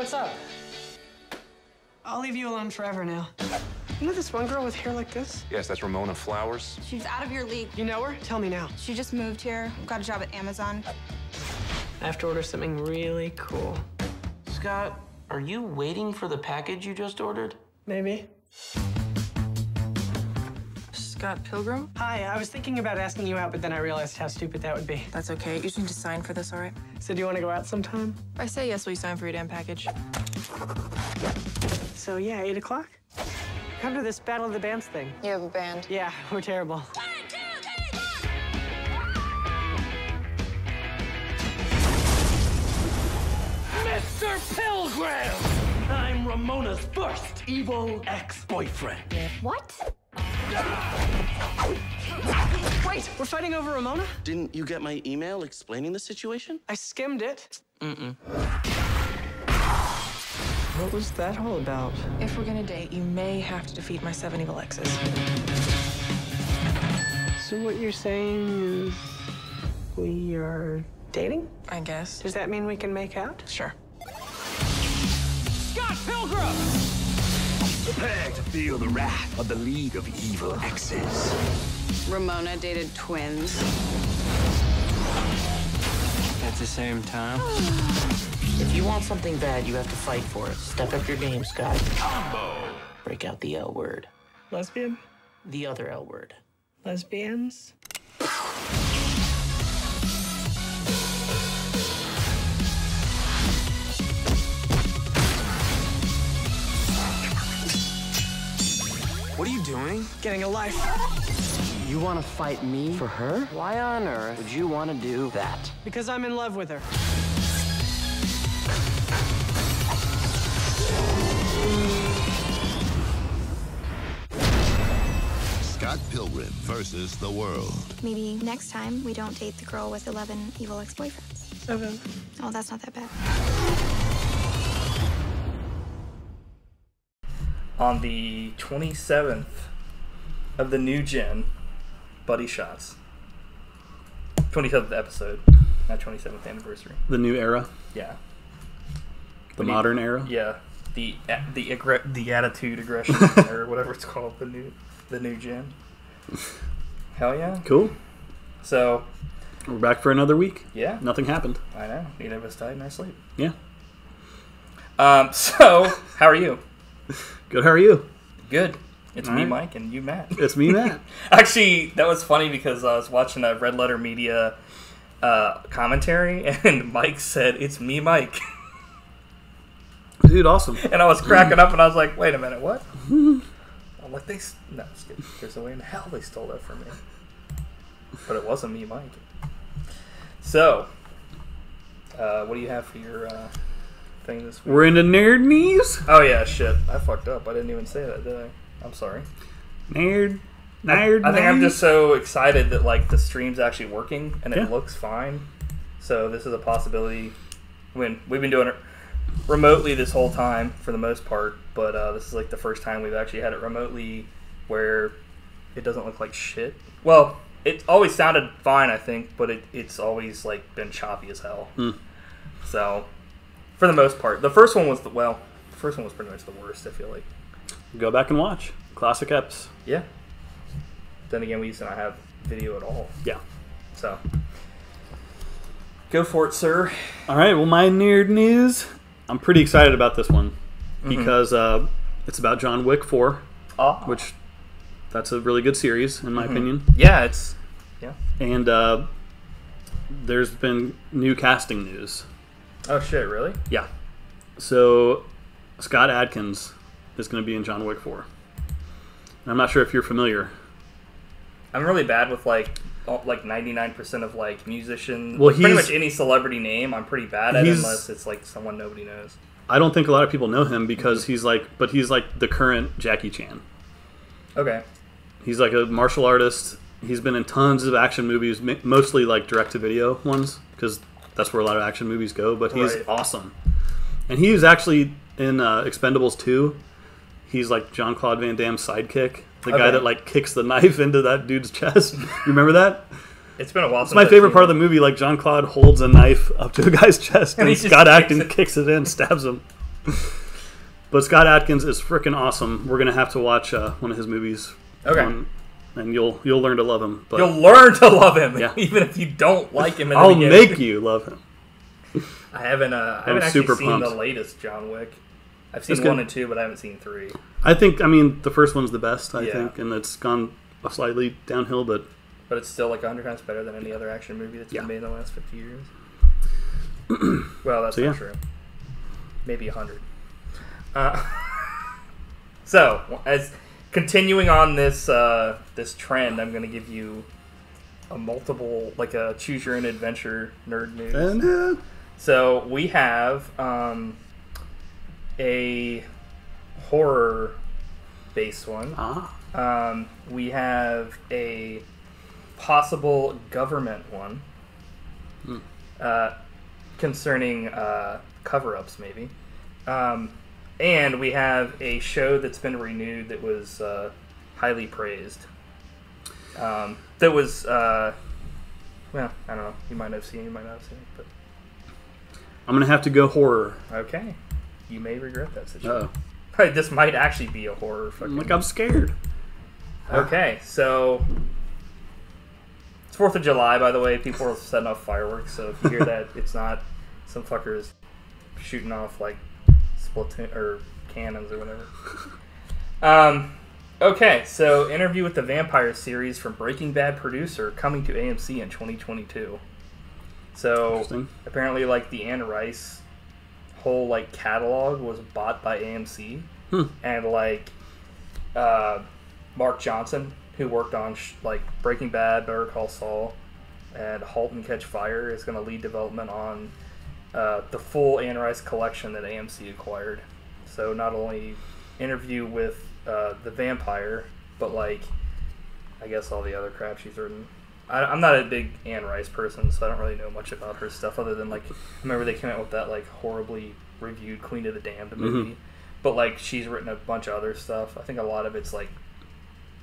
what's up? I'll leave you alone forever now. You know this one girl with hair like this? Yes, that's Ramona Flowers. She's out of your league. You know her? Tell me now. She just moved here, got a job at Amazon. I have to order something really cool. Scott, are you waiting for the package you just ordered? Maybe. Scott Pilgrim? Hi, I was thinking about asking you out, but then I realized how stupid that would be. That's okay. You just need to sign for this, all right? So do you want to go out sometime? If I say yes, will you sign for your damn package? So yeah, 8 o'clock? Come to this Battle of the Bands thing. You have a band. Yeah, we're terrible. Mr. Pilgrim! I'm Ramona's first evil ex-boyfriend. What? Wait, we're fighting over Ramona? Didn't you get my email explaining the situation? I skimmed it. Mm-mm. What was that all about? If we're gonna date, you may have to defeat my 7 evil exes. So what you're saying is we are dating? I guess. Does that mean we can make out? Sure. Scott Pilgrim! Prepare to feel the wrath of the League of Evil Exes. Ramona dated twins. At the same time? If you want something bad, you have to fight for it. Step up your game, Scott. Combo! Break out the L word. Lesbian? The other L word. Lesbians? What are you doing? Getting a life. You want to fight me for her? Why on earth would you want to do that? Because I'm in love with her. Scott Pilgrim versus the world. Maybe next time we don't date the girl with 11 evil ex-boyfriends. 7. Oh, that's not that bad. On the 27th of the new gen, Buddy Shotz. 27th episode, not 27th anniversary. The new era? Yeah. The modern era? Yeah. The attitude aggression or whatever it's called, the new gen. Hell yeah. Cool. So we're back for another week. Yeah. Nothing happened. I know. Neither of us died in our sleep. Yeah. So how are you? Good. How are you? Good. It's All me, right. Mike, and you, Matt. It's me, Matt. Actually, that was funny because I was watching a Red Letter Media commentary, and Mike said, "It's me, Mike." Dude, awesome. And I was cracking up, and I was like, "Wait a minute, what?" I'm like, no, just kidding. There's no way in hell they stole that from me. But it wasn't me, Mike. So, what do you have for your thing this week? We're into nerd news. Oh yeah, shit. I fucked up. I didn't even say that, did I? I'm sorry. Nerd. I think I'm just so excited that like the stream's actually working and Yeah. it looks fine. So this is a possibility. When we've been doing it remotely this whole time for the most part, but this is like the first time we've actually had it remotely where it doesn't look like shit. Well, it always sounded fine, I think, but it's always like been choppy as hell. So for the most part, the first one was pretty much the worst. I feel like. Go back and watch. Classic eps. Yeah. Then again, we used to not have video at all. Yeah. So, go for it, sir. All right. Well, my nerd news. I'm pretty excited about this one because it's about John Wick 4, which that's a really good series in my opinion. Yeah, yeah. And there's been new casting news. Oh shit! Really? Yeah. So Scott Adkins is going to be in John Wick 4. And I'm not sure if you're familiar. I'm really bad with like 99% of like musicians. Well, pretty much any celebrity name, I'm pretty bad at unless it's like someone nobody knows. I don't think a lot of people know him because he's like the current Jackie Chan. Okay. He's like a martial artist. He's been in tons of action movies, mostly like direct-to-video ones because that's where a lot of action movies go. But he's awesome, and he was actually in Expendables 2. He's like Jean-Claude Van Damme's sidekick, the guy that like kicks the knife into that dude's chest. You remember that? It's been a while. It's my favorite part of the movie. Like Jean-Claude holds a knife up to a guy's chest, and Scott Adkins kicks it in, stabs him. But Scott Adkins is freaking awesome. We're gonna have to watch one of his movies. Okay. And you'll learn to love him. But you'll learn to love him, yeah. even if you don't like him. I'll make you love him. I haven't actually seen pumped. the latest John Wick. I've seen 1 and 2, but I haven't seen 3. I mean, the first one's the best, I think, and it's gone slightly downhill, but it's still like 100 times better than any other action movie that's been made in the last 50 years. Well, that's not true. Maybe 100. So, as continuing on this this trend, I'm going to give you a choose your own adventure nerd news. So we have a horror based one. We have a possible government one concerning cover-ups, maybe. And we have a show that's been renewed that was highly praised. That was, well, I don't know. You might have seen it, you might not have seen it. But I'm going to have to go horror. Okay. You may regret that situation. This might actually be a horror fucking... I'm scared. Okay, so... It's 4th of July, by the way. People are setting off fireworks, so if you hear that, it's not some fuckers shooting off, like, Splatoon or cannons or whatever. Okay, so Interview with the Vampire series from Breaking Bad producer coming to AMC in 2022. So apparently, like, the Anne Rice whole like catalog was bought by AMC, and like Mark Johnson, who worked on like Breaking Bad, Better Call Saul, and *Halt and Catch Fire*, is going to lead development on the full Anne Rice collection that AMC acquired. So not only Interview with the Vampire, but like I guess all the other crap she's written. I'm not a big Anne Rice person, so I don't really know much about her stuff other than like I remember they came out with that like horribly reviewed *Queen of the Damned* movie. But like she's written a bunch of other stuff. I think a lot of it's like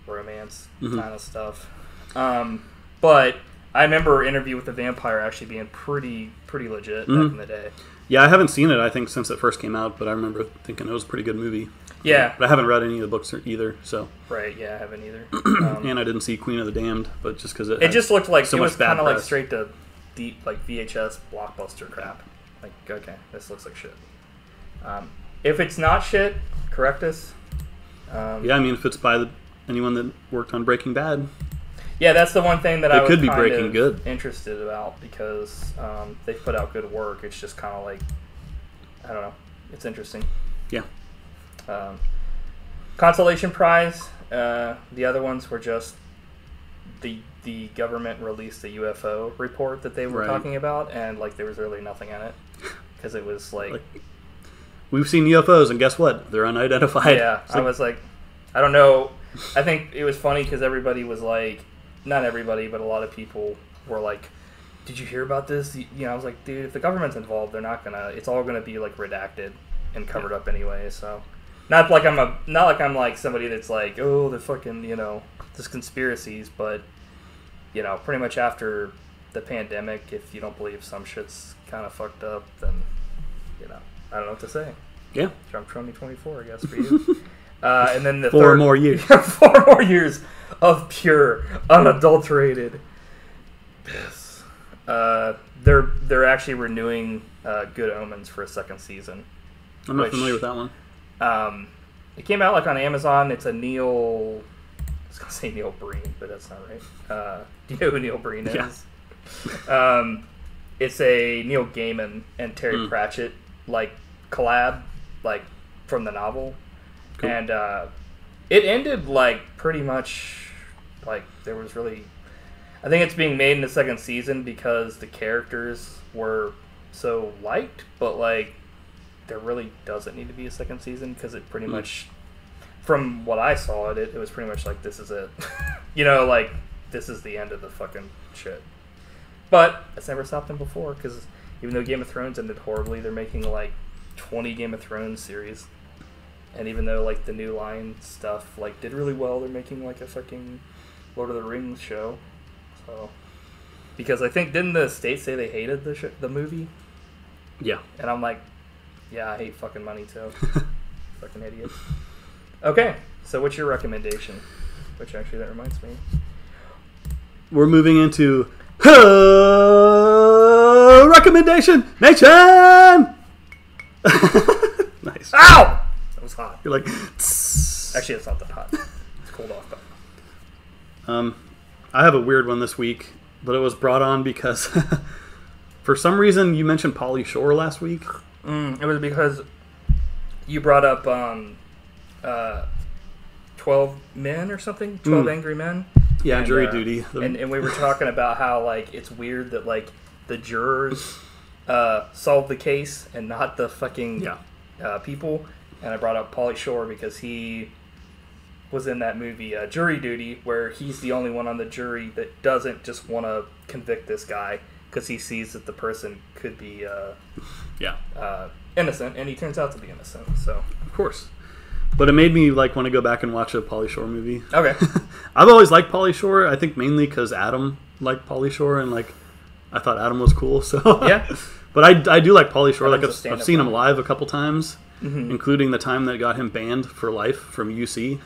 romance kind of stuff. But I remember *Interview with the Vampire* actually being pretty legit back in the day. Yeah, I haven't seen it, I think, since it first came out, but I remember thinking it was a pretty good movie. Yeah. But I haven't read any of the books either, so... Right, yeah, I haven't either. And I didn't see *Queen of the Damned*, but just because it just looked like so it was kind of like press. straight to deep, like VHS blockbuster crap. Like, okay, this looks like shit. If it's not shit, correct us. Yeah, I mean, if it's by anyone that worked on *Breaking Bad*. Yeah, that's the one thing that I was could be kind Breaking of Good. interested about, because they've put out good work. It's just kind of like, I don't know, it's interesting. Yeah. Consolation prize. The other ones were just the government released a UFO report that they were talking about, and like there was really nothing in it because it was like we've seen UFOs, and guess what? They're unidentified. Yeah, I was like, I don't know. I think it was funny because everybody was like, not everybody, but a lot of people were like, "Did you hear about this?" You know, I was like, "Dude, if the government's involved, they're not gonna. It's all gonna be like redacted and covered up anyway." So. Not like I'm like somebody that's like, oh, the fucking, you know, there's conspiracies, but, you know, pretty much after the pandemic, if you don't believe some shit's kind of fucked up, then, you know, I don't know what to say. Yeah. Trump 2024, I guess, for you. And then the 4 more years. 4 more years of pure, unadulterated piss. They're actually renewing Good Omens for a 2nd season. I'm not familiar with that one. It came out like on Amazon. It's a Neil. I was gonna say Neil Breen, but that's not right. Do you know who Neil Breen is? Yeah. It's a Neil Gaiman and Terry Pratchett like collab, like from the novel, cool. And it ended like pretty much like there was really. I think it's being made in the 2nd season because the characters were so liked, but like. There really doesn't need to be a 2nd season because it pretty much, from what I saw it was pretty much like, this is it. You know, like, this is the end of the fucking shit. But it's never stopped them before because even though Game of Thrones ended horribly, they're making like 20 Game of Thrones series. And even though like the New Line stuff like did really well, they're making like a fucking Lord of the Rings show. So, because I think, didn't the States say they hated the movie? Yeah. And I'm like, Yeah, I hate fucking money too. Fucking idiot. Okay, so what's your recommendation? Which actually, that reminds me. We're moving into recommendation nation. Nice. Ow! That was hot. You're like, actually, it's not that hot. It's cooled off. But... I have a weird one this week, but it was brought on because for some reason you mentioned Pauly Shore last week. It was because you brought up 12 Men or something, 12 Angry Men. Yeah, and, Jury Duty. And we were talking about how like it's weird that like the jurors solved the case and not the fucking people. And I brought up Pauly Shore because he was in that movie Jury Duty, where he's the only one on the jury that doesn't just want to convict this guy because he sees that the person could be innocent, and he turns out to be innocent. So of course. But it made me like want to go back and watch a Pauly Shore movie. Okay. I've always liked Pauly Shore. I think mainly because Adam liked Pauly Shore, and like I thought Adam was cool. So yeah. But I do like Pauly Shore. Adam's Like I've seen him live a couple times, including the time that got him banned for life from UC.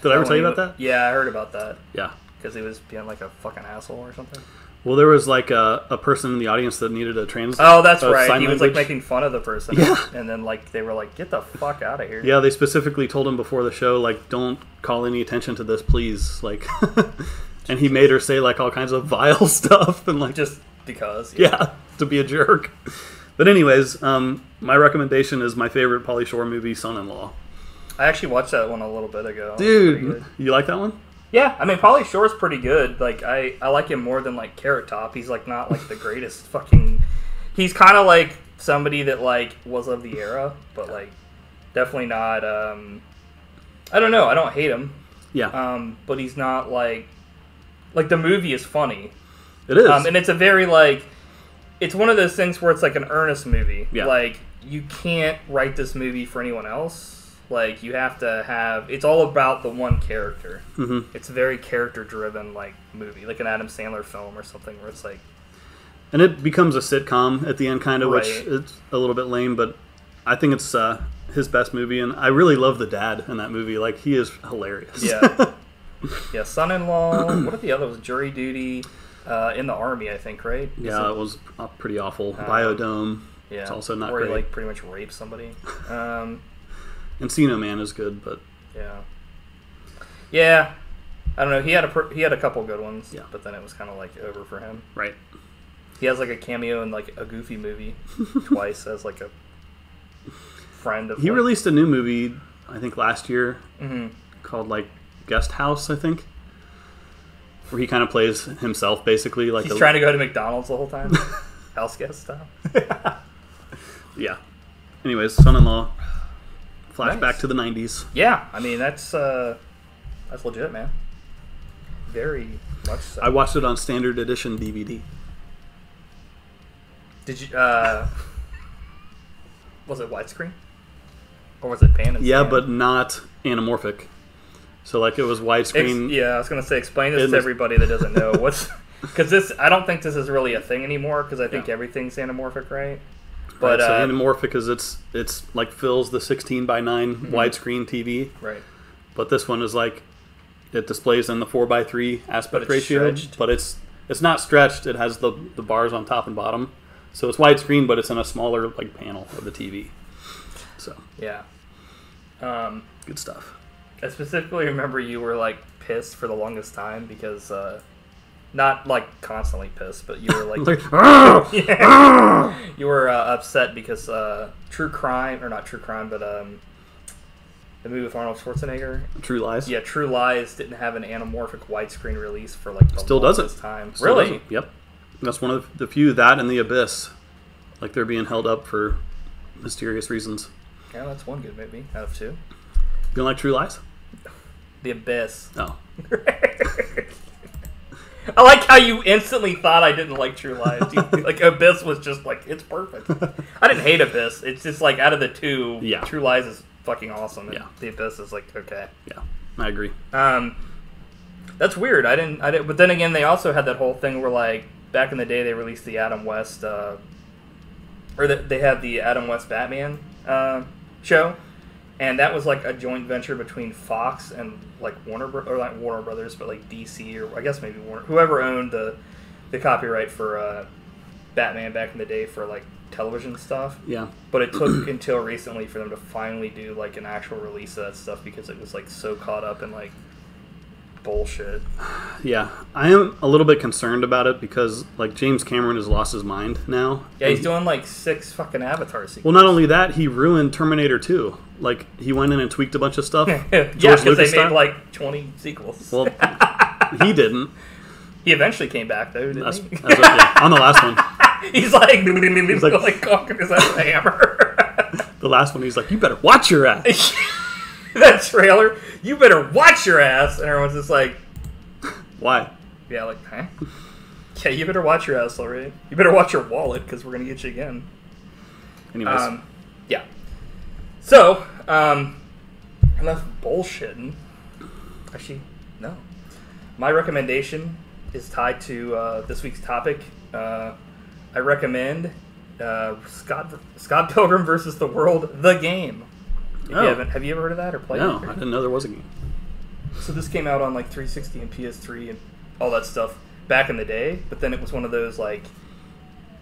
Did I ever tell you about that? Yeah, I heard about that. Yeah. Because he was being like a fucking asshole or something. Well, there was like a person in the audience that needed a Oh, that's right. sign He was language. like making fun of the person. Yeah. And then like they were like, "Get the fuck out of here." Yeah, they specifically told him before the show, like, don't call any attention to this, please. Like, and he made her say like all kinds of vile stuff and like just because. Yeah, to be a jerk. But anyways, my recommendation is my favorite Pauly Shore movie, Son-in-Law. I actually watched that one a little bit ago. Dude, you like that one? Yeah, I mean, Pauly Shore's pretty good. Like, I like him more than, like, Carrot Top. He's, like, not, like, the greatest fucking... He's kind of, like, somebody that, like, was of the era, but, like, definitely not, I don't know. I don't hate him. Yeah. But he's not, like... Like, the movie is funny. It is. And it's a very, like... It's one of those things where it's, like, an earnest movie. Yeah. Like, you can't write this movie for anyone else. Like, you have to have... It's all about the one character. Mm-hmm. It's a very character-driven, like, movie. Like an Adam Sandler film or something where it's like... And it becomes a sitcom at the end, kind of, Right. which is a little bit lame, but I think it's his best movie, and I really love the dad in that movie. Like, he is hilarious. Yeah. Yeah, Son-in-Law. What are the others? Jury Duty. In the Army, I think, right? Yeah, it was pretty awful. Biodome. Yeah. It's also not where great. He, like, pretty much rapes somebody. Encino Man is good, but yeah, yeah. I don't know. He had a couple good ones, but then it was kind of like over for him. Right. He has like a cameo in like a Goofy movie twice as like a friend of. He like, released a new movie, I think last year, mm-hmm. called like Guest House, I think, where he kind of plays himself basically. Like he's trying to go to McDonald's the whole time, house guest style. Yeah. Anyways, Son-in-Law. Flashback to the 90s. Yeah, I mean that's legit, man. Very much so. I watched it on standard edition DVD. Did you? Was it widescreen, or was it pan and Yeah, scan? but not anamorphic. So like it was widescreen. Yeah, I was gonna say explain this to everybody that doesn't know what's because this. I don't think this is really a thing anymore because I think everything's anamorphic, right? But right, so anamorphic is it's like fills the 16:9 widescreen TV. Right. But this one is like it displays in the 4:3 aspect ratio. Stretched. But it's not stretched. It has the bars on top and bottom. So it's widescreen, but it's in a smaller like panel of the TV. So yeah. Good stuff. I specifically remember you were like pissed for the longest time because not like constantly pissed, but you were like, you were upset because True Crime, or not True Crime, but the movie with Arnold Schwarzenegger, True Lies. Yeah, True Lies didn't have an anamorphic widescreen release for like the Still doesn't. time. Still Really? doesn't. Yep. That's one of the few, that and The Abyss. Like they're being held up for mysterious reasons. Yeah, that's one good movie out of two. You don't like True Lies? The Abyss. Oh. I like how you instantly thought I didn't like True Lies. Like Abyss was just like, it's perfect. I didn't hate Abyss. It's just like out of the two, True Lies is fucking awesome. And The Abyss is like okay. Yeah, I agree. That's weird. I didn't. But then again, they also had that whole thing where like back in the day they released the Adam West, or they had the Adam West Batman show, and that was like a joint venture between Fox and like Warner Brothers, but like DC, or I guess maybe Warner, whoever owned the copyright for Batman back in the day for like television stuff. Yeah. But it took until recently for them to finally do like an actual release of that stuff because it was like so caught up in like bullshit. Yeah, I am a little bit concerned about it because like James Cameron has lost his mind now. Yeah, he's doing like 6 fucking Avatar sequels. Well, not only that, he ruined Terminator 2. Like he went in and tweaked a bunch of stuff. Yeah, because they made like 20 sequels. Well, he didn't. He eventually came back though, didn't he? On the last one. He's like conking his ass with a hammer. The last one, he's like, "You better watch your ass." That trailer, "You better watch your ass," and everyone's just like, "Why?" Yeah, like, huh? Yeah, you better watch your ass already. You better watch your wallet because we're gonna get you again. Anyways, yeah. So, enough bullshitting. Actually, no. My recommendation is tied to this week's topic. I recommend Scott Pilgrim versus the World, the game. Have you ever heard of that or played it? No, I didn't know there was a game. So this came out on like 360 and PS3 and all that stuff back in the day, but then it was one of those like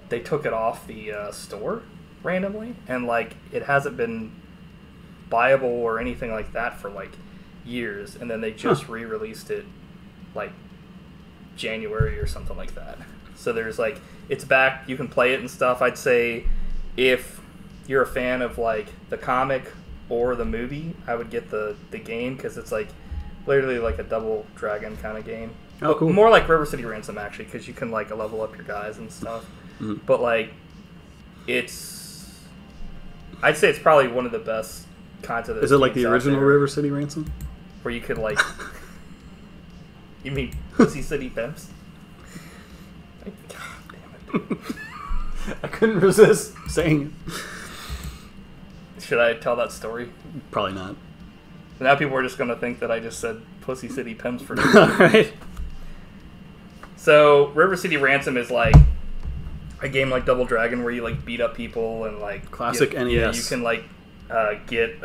they took it off the store randomly, and like it hasn't been buyable or anything like that for like years, and then they just re-released it like January or something like that. So there's like, it's back, you can play it and stuff. I'd say if you're a fan of like the comic or the movie, I would get the game because it's like literally like a Double Dragon kind of game. Oh, cool. More like River City Ransom actually, because you can like level up your guys and stuff. Mm-hmm. But like, I'd say it's probably one of the best kinds of those. Is it like the games original out there, River City Ransom? where you could like, you mean Pussy City Pimps? God damn it. I couldn't resist saying it. Should I tell that story? Probably not. Now people are just going to think that I just said Pussy City Pimps for All right. So, River City Ransom is like a game like Double Dragon where you like beat up people and like classic NES. Yeah, you can like get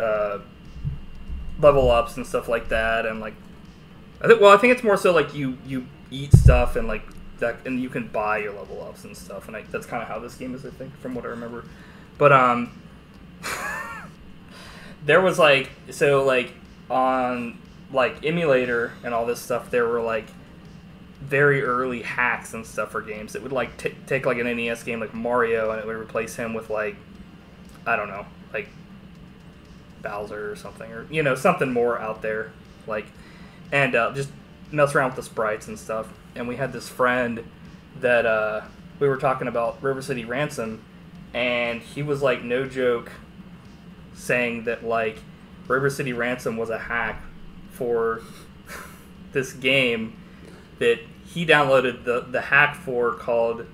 level ups and stuff like that, and like I think it's more so like you eat stuff and like that, and you can buy your level ups and stuff, and that's kind of how this game is, I think, from what I remember. But there was like, so like on like emulator and all this stuff, there were like very early hacks and stuff for games that would like take like an NES game like Mario, and it would replace him with like, I don't know, like Bowser or something, or you know, something more out there, like, and just mess around with the sprites and stuff. And we had this friend that we were talking about River City Ransom, and he was like, no joke, saying that like River City Ransom was a hack for this game that he downloaded the hack for called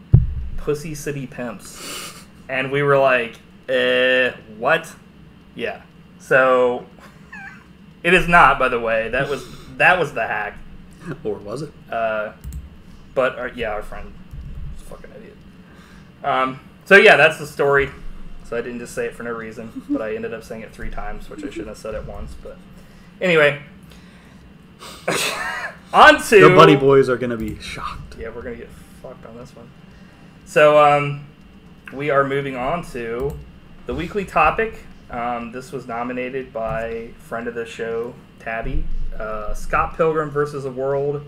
Pussy City Pimps. And we were like, what? Yeah. So it is not, by the way. That was the hack. Or was it? But our friend is a fucking idiot. So yeah, that's the story. So I didn't just say it for no reason, but I ended up saying it 3 times, which I shouldn't have said it once. But anyway, on to the Buddy Boys are gonna be shocked. Yeah, we're gonna get fucked on this one. So we are moving on to the weekly topic. This was nominated by friend of the show, Tabby. Scott Pilgrim versus the World.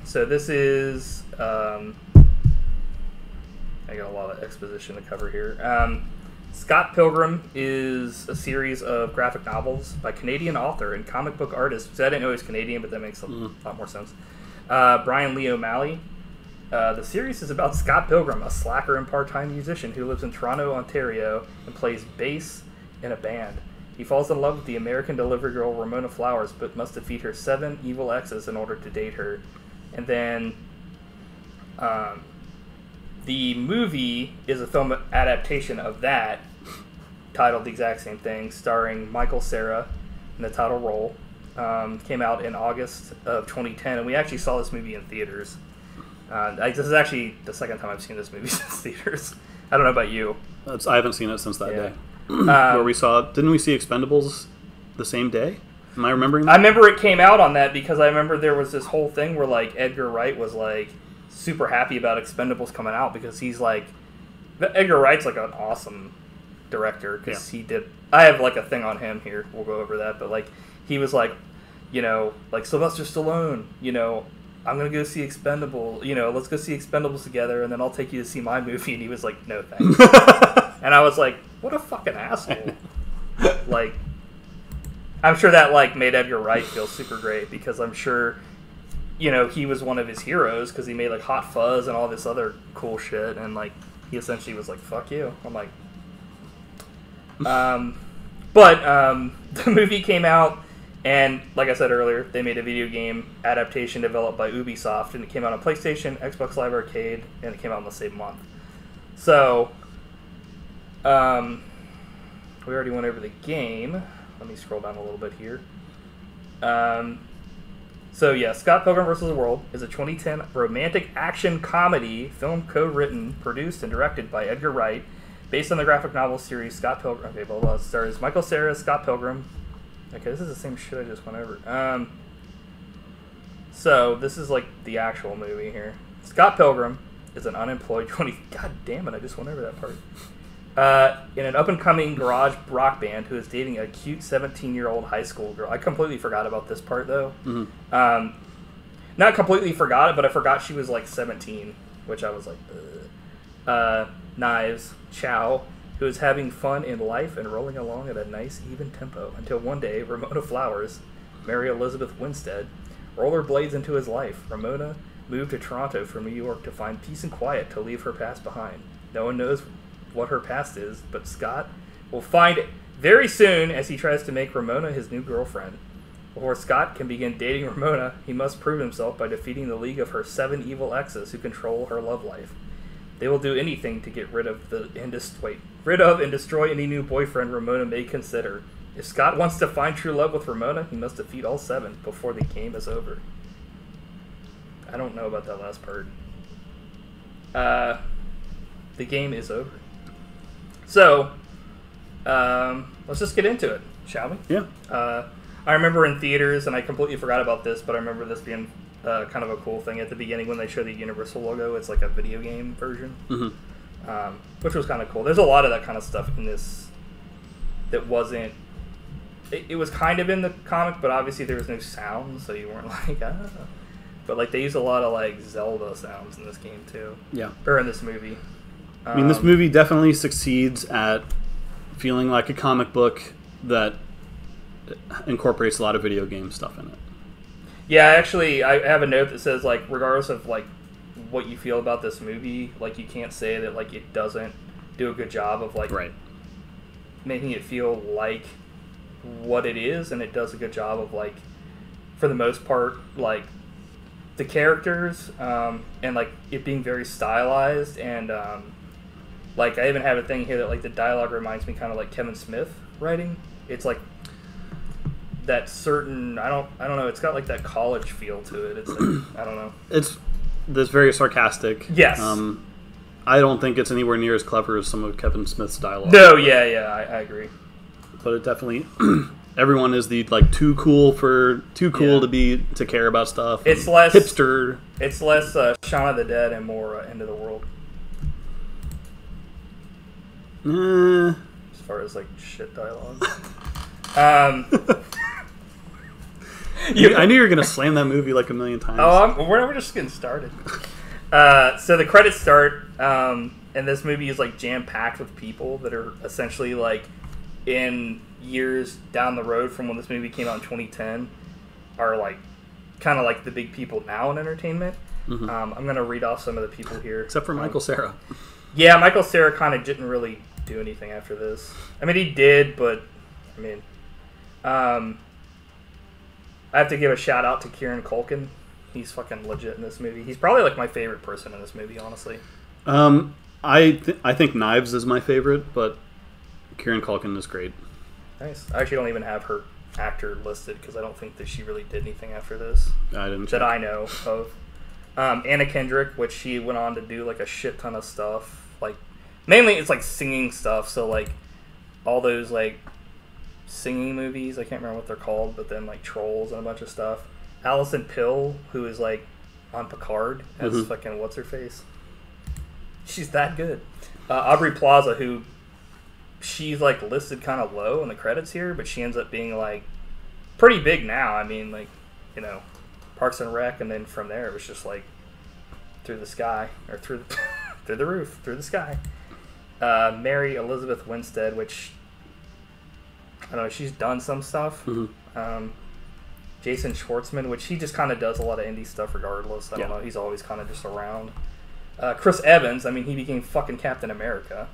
So this is I got a lot of exposition to cover here. Scott Pilgrim is a series of graphic novels by Canadian author and comic book artist. So I didn't know he was Canadian, but that makes a lot more sense. Bryan Lee O'Malley. The series is about Scott Pilgrim, a slacker and part-time musician who lives in Toronto, Ontario, and plays bass in a band. He falls in love with the American delivery girl Ramona Flowers, but must defeat her 7 evil exes in order to date her. And then the movie is a film adaptation of that, titled the exact same thing, starring Michael Cera in the title role. Came out in August of 2010, and we actually saw this movie in theaters. This is actually the second time I've seen this movie since theaters. I don't know about you. I haven't seen it since that day. where we saw. Didn't we see Expendables the same day? Am I remembering that? I remember it came out on that because I remember there was this whole thing where like Edgar Wright was like super happy about Expendables coming out because he's like Edgar Wright's like an awesome director because he did. I have like a thing on him here. We'll go over that, but like he was like, you know, like Sylvester Stallone, you know, I'm gonna go see Expendables, you know, let's go see Expendables together, and then I'll take you to see my movie. And he was like, no thanks. And I was like, what a fucking asshole. Like, I'm sure that like made Edgar Wright feel super great because I'm sure, you know, he was one of his heroes because he made like Hot Fuzz and all this other cool shit, and like he essentially was like, fuck you. I'm like, but the movie came out, and like I said earlier, they made a video game adaptation developed by Ubisoft, and it came out on PlayStation, Xbox Live Arcade, and it came out in the same month. So, we already went over the game. Let me scroll down a little bit here. So yeah, Scott Pilgrim vs. the World is a 2010 romantic action comedy film co-written, produced, and directed by Edgar Wright, based on the graphic novel series Scott Pilgrim. Okay, blah, blah, stars Michael Cera, Scott Pilgrim. Okay, this is the same shit I just went over. So this is like the actual movie here. Scott Pilgrim is an unemployed 20. God damn it! I just went over that part. In an up-and-coming garage rock band who is dating a cute 17-year-old high school girl. I completely forgot about this part though. Mm-hmm. Not completely forgot it, but I forgot she was like 17, which I was like, ugh. Newz, Chow, who is having fun in life and rolling along at a nice, even tempo, until one day, Ramona Flowers, Mary Elizabeth Winstead, rollerblades into his life. Ramona moved to Toronto from New York to find peace and quiet to leave her past behind. No one knows what her past is, but Scott will find it very soon as he tries to make Ramona his new girlfriend. Before Scott can begin dating Ramona, he must prove himself by defeating the league of her 7 evil exes who control her love life. They will do anything to get rid of and destroy any new boyfriend Ramona may consider. If Scott wants to find true love with Ramona, he must defeat all 7 before the game is over. I don't know about that last part. The game is over. So, let's just get into it, shall we? Yeah. I remember in theaters, and I completely forgot about this, but I remember this being kind of a cool thing at the beginning when they show the Universal logo. It's like a video game version, which was kind of cool. There's a lot of that kind of stuff in this that wasn't... It was kind of in the comic, but obviously there was no sound, so you weren't like, ah. But like they use a lot of like Zelda sounds in this game too. Yeah. Or in this movie. I mean, this movie definitely succeeds at feeling like a comic book that incorporates a lot of video game stuff in it. Yeah, actually, I have a note that says, like, regardless of, like, what you feel about this movie, like, you can't say that, like, it doesn't do a good job of, like, making it feel like what it is, and it does a good job of, like, for the most part, like, the characters, and, like, it being very stylized, and, like, I even have a thing here that, like, the dialogue reminds me kind of like Kevin Smith writing. It's, like, that certain, I don't know, it's got like that college feel to it. It's like, I don't know. It's this very sarcastic. Yes. I don't think it's anywhere near as clever as some of Kevin Smith's dialogue. No, yeah, I agree. But it definitely, everyone is the like too cool to care about stuff. It's less hipster. It's less Shaun of the Dead and more End of the World. As far as like shit dialogue. I knew you were going to slam that movie like a million times. Oh, we're just getting started. So the credits start, and this movie is like jam-packed with people that are essentially like in years down the road from when this movie came out in 2010 are like kind of like the big people now in entertainment. Mm-hmm. I'm going to read off some of the people here. Except for Michael Cera. Yeah, Michael Cera kind of didn't really do anything after this. I mean, he did, but I mean... I have to give a shout out to Kieran Culkin. He's fucking legit in this movie. He's probably like my favorite person in this movie, honestly. I think Newz is my favorite, but Kieran Culkin is great. Nice. I actually don't even have her actor listed because I don't think that she really did anything after this. I didn't. That I know of. Anna Kendrick, which she went on to do like a shit ton of stuff. Like mainly it's like singing stuff. So like all those like singing movies. I can't remember what they're called, but then like Trolls and a bunch of stuff. Alison Pill, who is like on Picard as fucking what's her face. She's that good. Aubrey Plaza, who she's like listed kind of low in the credits here, but she ends up being like pretty big now. I mean, like, you know, Parks and Rec, and then from there it was just like through the sky or through the, through the roof, through the sky. Mary Elizabeth Winstead, which I don't know, she's done some stuff. Jason Schwartzman, which he just kind of does a lot of indie stuff regardless. I don't know, he's always kind of just around. Chris Evans, I mean, he became fucking Captain America.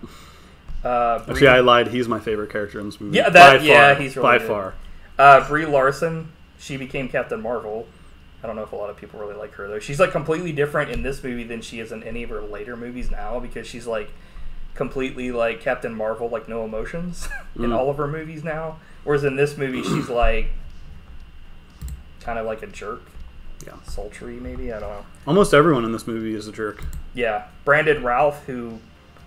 Actually, I lied. He's my favorite character in this movie. Yeah, he's really by good. far. Brie Larson, she became Captain Marvel. I don't know if a lot of people really like her though. She's like completely different in this movie than she is in any of her later movies now, because she's like completely like Captain Marvel, like no emotions in all of her movies now. Whereas in this movie, she's like kind of like a jerk. Yeah. Sultry, maybe? I don't know. Almost everyone in this movie is a jerk. Yeah. Brandon Routh, who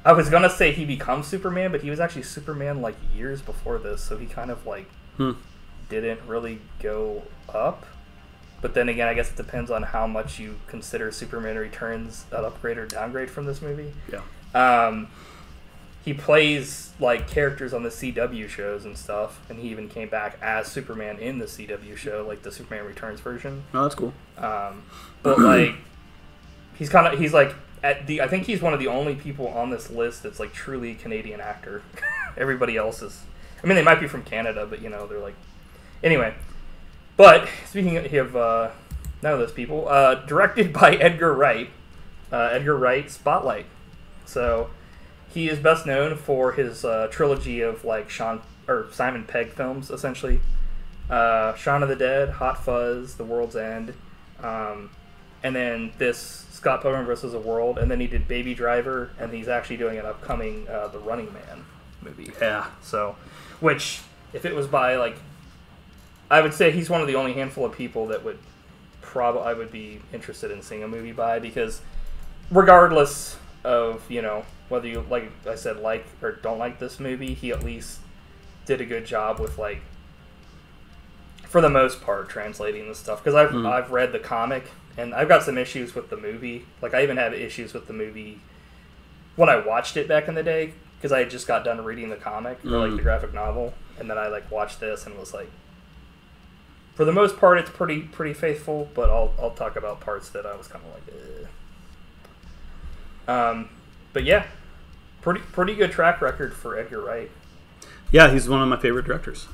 I was going to say he becomes Superman, but he was actually Superman like years before this, so he kind of like didn't really go up. But then again, I guess it depends on how much you consider Superman Returns an upgrade or downgrade from this movie. Yeah. He plays like characters on the CW shows and stuff, and he even came back as Superman in the CW show, like the Superman Returns version. Oh, that's cool. But like, he's like I think he's one of the only people on this list that's like truly a Canadian actor. Everybody else is, I mean, they might be from Canada, but you know, they're like, anyway. But speaking of none of those people, directed by Edgar Wright. Edgar Wright Spotlight. So he is best known for his trilogy of like Simon Pegg films, essentially. Shaun of the Dead, Hot Fuzz, The World's End, and then this Scott Pilgrim vs. the World, and then he did Baby Driver, and he's actually doing an upcoming The Running Man movie. Yeah. So, which if it was by like, I would say he's one of the only handful of people that would I would be interested in seeing a movie by, because regardless of, you know, whether you, like I said, like or don't like this movie, he at least did a good job with, like, for the most part, translating this stuff. Because I've read the comic, and I've got some issues with the movie. Like, I even have issues with the movie when I watched it back in the day, because I had just got done reading the comic, or, like, the graphic novel, and then I, like, watched this and was like, for the most part, it's pretty faithful, but I'll talk about parts that I was kind of like, but yeah, pretty good track record for Edgar Wright. Yeah, he's one of my favorite directors.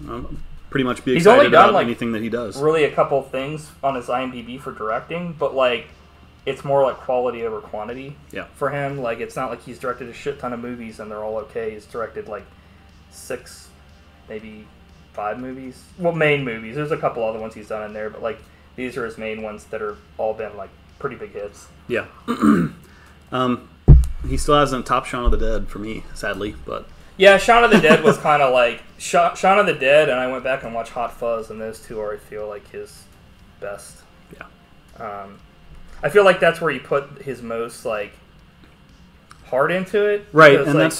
Pretty much be He's excited only done, about like, anything that he does. Really, a couple things on his IMDb for directing, but like, it's more like quality over quantity. Yeah. For him, like, it's not like he's directed a shit ton of movies and they're all okay. He's directed like 6, maybe 5 movies. Well, main movies. There's a couple other ones he's done in there, but like, these are his main ones that are all been like pretty big hits. Yeah. He still hasn't topped Shaun of the Dead for me, sadly, but yeah, Shaun of the Dead was kind of like Shaun of the Dead, and I went back and watched Hot Fuzz, and those two are, I feel like, his best. Yeah. I feel like that's where he put his most like heart into it. Right, because, and like,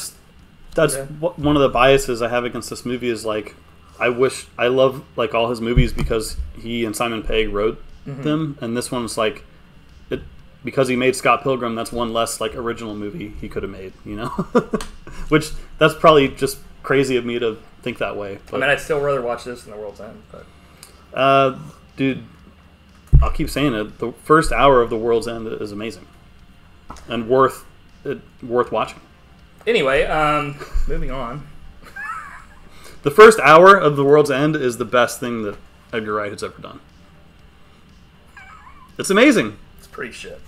that's one of the biases I have against this movie is like, I love like all his movies because he and Simon Pegg wrote them, and this one's like, because he made Scott Pilgrim, that's one less like original movie he could have made, you know? Which, that's probably just crazy of me to think that way. But, I mean, I'd still rather watch this than The World's End, but dude, I'll keep saying it. The first hour of The World's End is amazing and worth watching. Anyway, moving on. The first hour of The World's End is the best thing that Edgar Wright has ever done. It's amazing. It's pretty shit.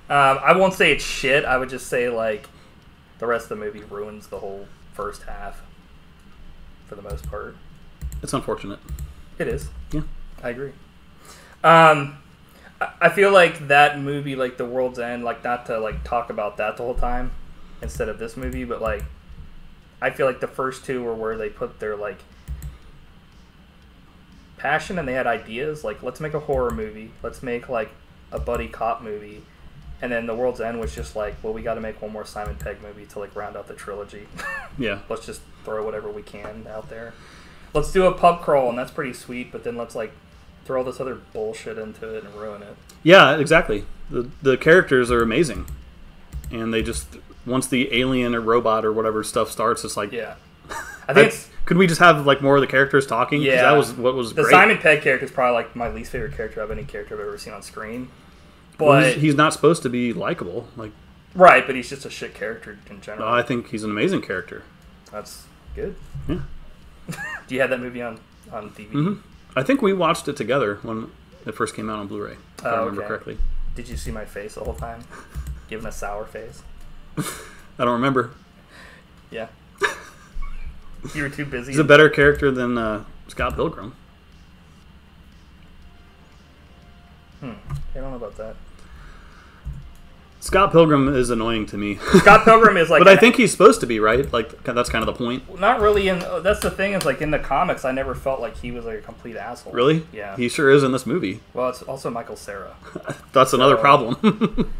I won't say it's shit. I would just say, like, the rest of the movie ruins the whole first half for the most part. It's unfortunate. It is. Yeah. I agree. I feel like that movie, like The World's End, like, not to like talk about that the whole time instead of this movie, but like, I feel like the first two were where they put their like passion and they had ideas. Like, let's make a horror movie. Let's make like a buddy cop movie. And then The World's End was just like, well, we got to make one more Simon Pegg movie to like round out the trilogy. Yeah. Let's just throw whatever we can out there. Let's do a pub crawl, and that's pretty sweet. But then let's like throw all this other bullshit into it and ruin it. Yeah, exactly. The characters are amazing, and they just once the alien or robot or whatever stuff starts, it's like yeah. I think could we just have like more of the characters talking? Yeah, that was what was the great. Simon Pegg character is probably like my least favorite character of any character I've ever seen on screen. But he's not supposed to be likable, like right, but he's just a shit character in general. I think he's an amazing character. That's good. Yeah. Do you have that movie on DVD? Mm-hmm. I think we watched it together when it first came out on Blu-ray. If I remember correctly. Did you see my face the whole time, giving a sour face? I don't remember. Yeah. You were too busy. He's a better character than Scott Pilgrim. I don't know about that. Scott Pilgrim is annoying to me. Scott Pilgrim is like... but I think he's supposed to be, right? Like, that's kind of the point. Not really. That's the thing is, like, in the comics, I never felt like he was like a complete asshole. Really? Yeah. He sure is in this movie. Well, it's also Michael Cera. That's another problem.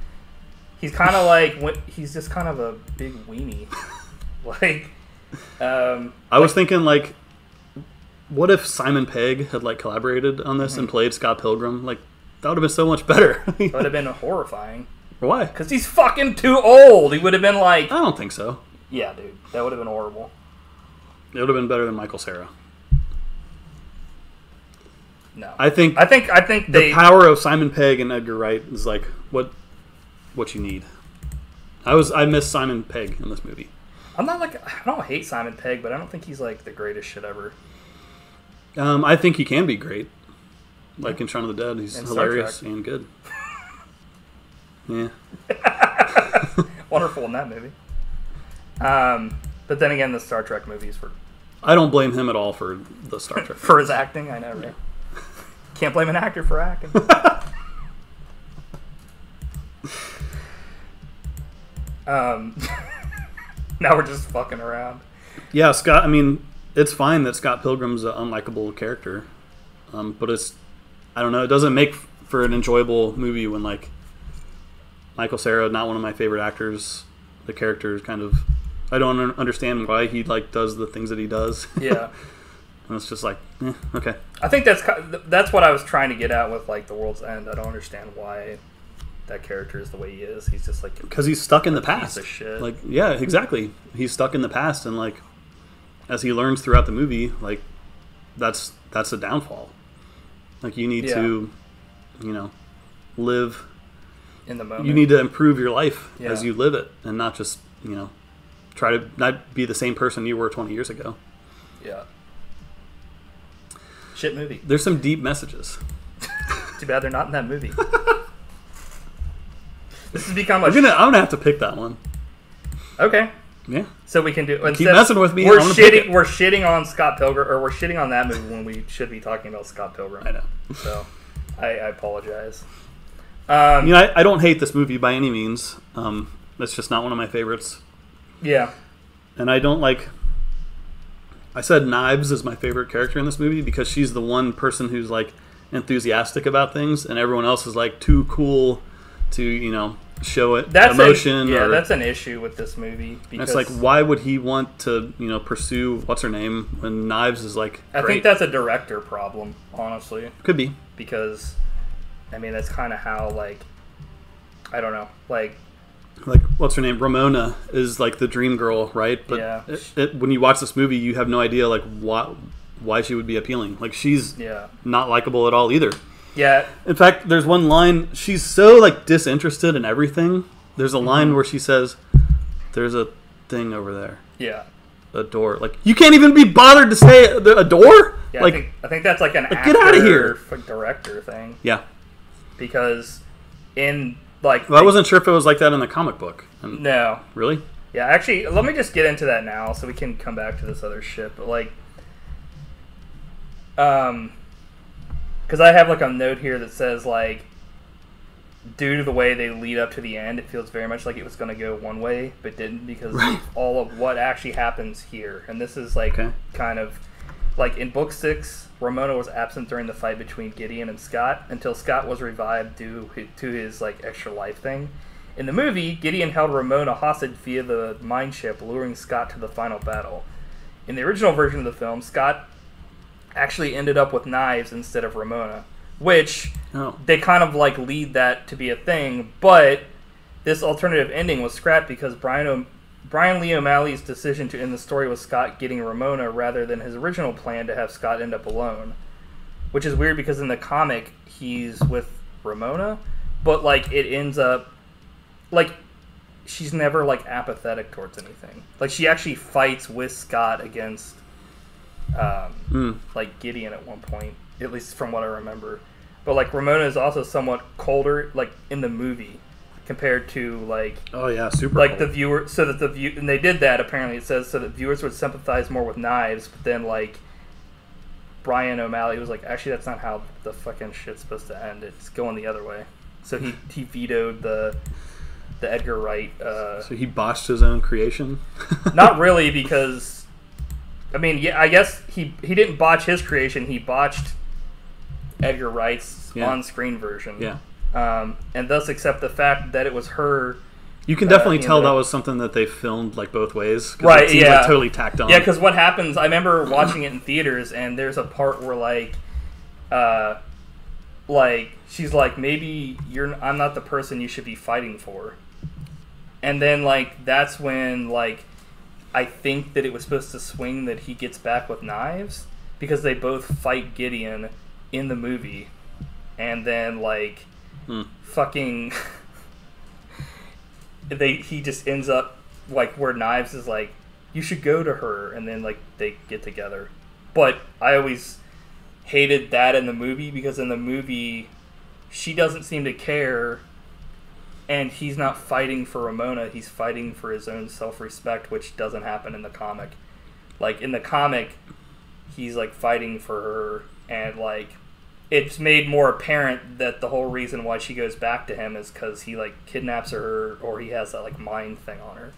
He's kind of like... He's just kind of a big weenie. Like... I was thinking, like, what if Simon Pegg had, like, collaborated on this and played Scott Pilgrim? Like, that would have been so much better. That would have been horrifying. Why? Because he's fucking too old. He would have been like... I don't think so. Yeah, dude. That would have been horrible. It would have been better than Michael Cera. No. I think the power of Simon Pegg and Edgar Wright is, like, what you need. I miss Simon Pegg in this movie. I'm not like... I don't hate Simon Pegg, but I don't think he's, like, the greatest shit ever. I think he can be great. Like in Shaun of the Dead, he's hilarious and good. Yeah. Wonderful in that movie. But then again, the Star Trek movies were... I don't blame him at all for the Star Trek. For his acting, I know, right? Can't blame an actor for acting. Now we're just fucking around. Yeah, Scott, I mean, it's fine that Scott Pilgrim's an unlikable character. But it's... I don't know, it doesn't make for an enjoyable movie when, like, Michael Cera, not one of my favorite actors, the character is kind of... I don't understand why he, like, does the things that he does. Yeah. And it's just like, okay. I think that's what I was trying to get at with, like, The World's End. I don't understand why that character is the way he is. He's just, like... Because he's stuck in the past. Piece of shit. Like, yeah, exactly. He's stuck in the past, and, like, as he learns throughout the movie, like, that's a downfall. Like, you need to, live in the moment. You need to improve your life as you live it, and not just, try to not be the same person you were 20 years ago. Yeah. Shit movie. There's some deep messages. Too bad they're not in that movie. This has become I'm gonna have to pick that one. Okay. Yeah. So we can do. Keep messing with me. We're shitting on Scott Pilgrim, or we're shitting on that movie when we should be talking about Scott Pilgrim. I know. So, I apologize. I don't hate this movie by any means. It's just not one of my favorites. Yeah. And I don't like... I said Newz is my favorite character in this movie because she's the one person who's, like, enthusiastic about things, and everyone else is, like, too cool to, show it emotion. That's an issue with this movie. Because it's like, why would he want to, pursue what's her name when Newz is like? I think that's a director problem, honestly. Could be because, I mean, that's kind of how I don't know, like what's her name? Ramona is like the dream girl, right? But when you watch this movie, you have no idea like why she would be appealing. Like she's not likable at all either. Yeah. In fact, there's one line, she's so, like, disinterested in everything. There's a line where she says, there's a thing over there. Yeah. A door. Like, you can't even be bothered to say a door? Yeah, like, I think that's like an actor, get out of here. Director thing. Yeah. Because in, like... Well, I wasn't sure if it was like that in the comic book. No. Really? Yeah, actually, let me just get into that now so we can come back to this other shit. But, like... Because I have, like, a note here that says, like, due to the way they lead up to the end, it feels very much like it was going to go one way, but didn't because of all of what actually happens here. And this is, like, kind of... Like, in Book 6, Ramona was absent during the fight between Gideon and Scott until Scott was revived due to his, like, extra life thing. In the movie, Gideon held Ramona hostage via the mine ship, luring Scott to the final battle. In the original version of the film, Scott actually ended up with knives instead of Ramona, which they kind of like lead that to be a thing, but this alternative ending was scrapped because Bryan Lee O'Malley's decision to end the story with Scott getting Ramona rather than his original plan to have Scott end up alone. Which is weird because in the comic, he's with Ramona, but like it ends up like she's never like apathetic towards anything. Like she actually fights with Scott against like Gideon at one point, at least from what I remember. But like Ramona is also somewhat colder, like in the movie, compared to like super like cold. the viewer, so that and they did that apparently. It says so that viewers would sympathize more with knives, but then like Bryan O'Malley was like, actually that's not how the fucking shit's supposed to end. It's going the other way. So he vetoed the Edgar Wright. So he botched his own creation. Not really, because I mean, yeah, I guess he didn't botch his creation. He botched Edgar Wright's on-screen version. Yeah. And thus accept the fact that it was her. You can definitely tell that was something that they filmed like both ways. Right, it seems like totally tacked on. Yeah, because what happens, I remember watching it in theaters, and there's a part where like she's like, maybe I'm not the person you should be fighting for. And then like that's when like I think that it was supposed to swing that he gets back with knives, because they both fight Gideon in the movie, and then like fucking he just ends up like where Knives is like, you should go to her, and then like they get together. But I always hated that in the movie, because in the movie she doesn't seem to care, and he's not fighting for Ramona, he's fighting for his own self-respect, which doesn't happen in the comic. Like in the comic he's like fighting for her, and like it's made more apparent that the whole reason why she goes back to him is because he like kidnaps her, or he has that like mind thing on her,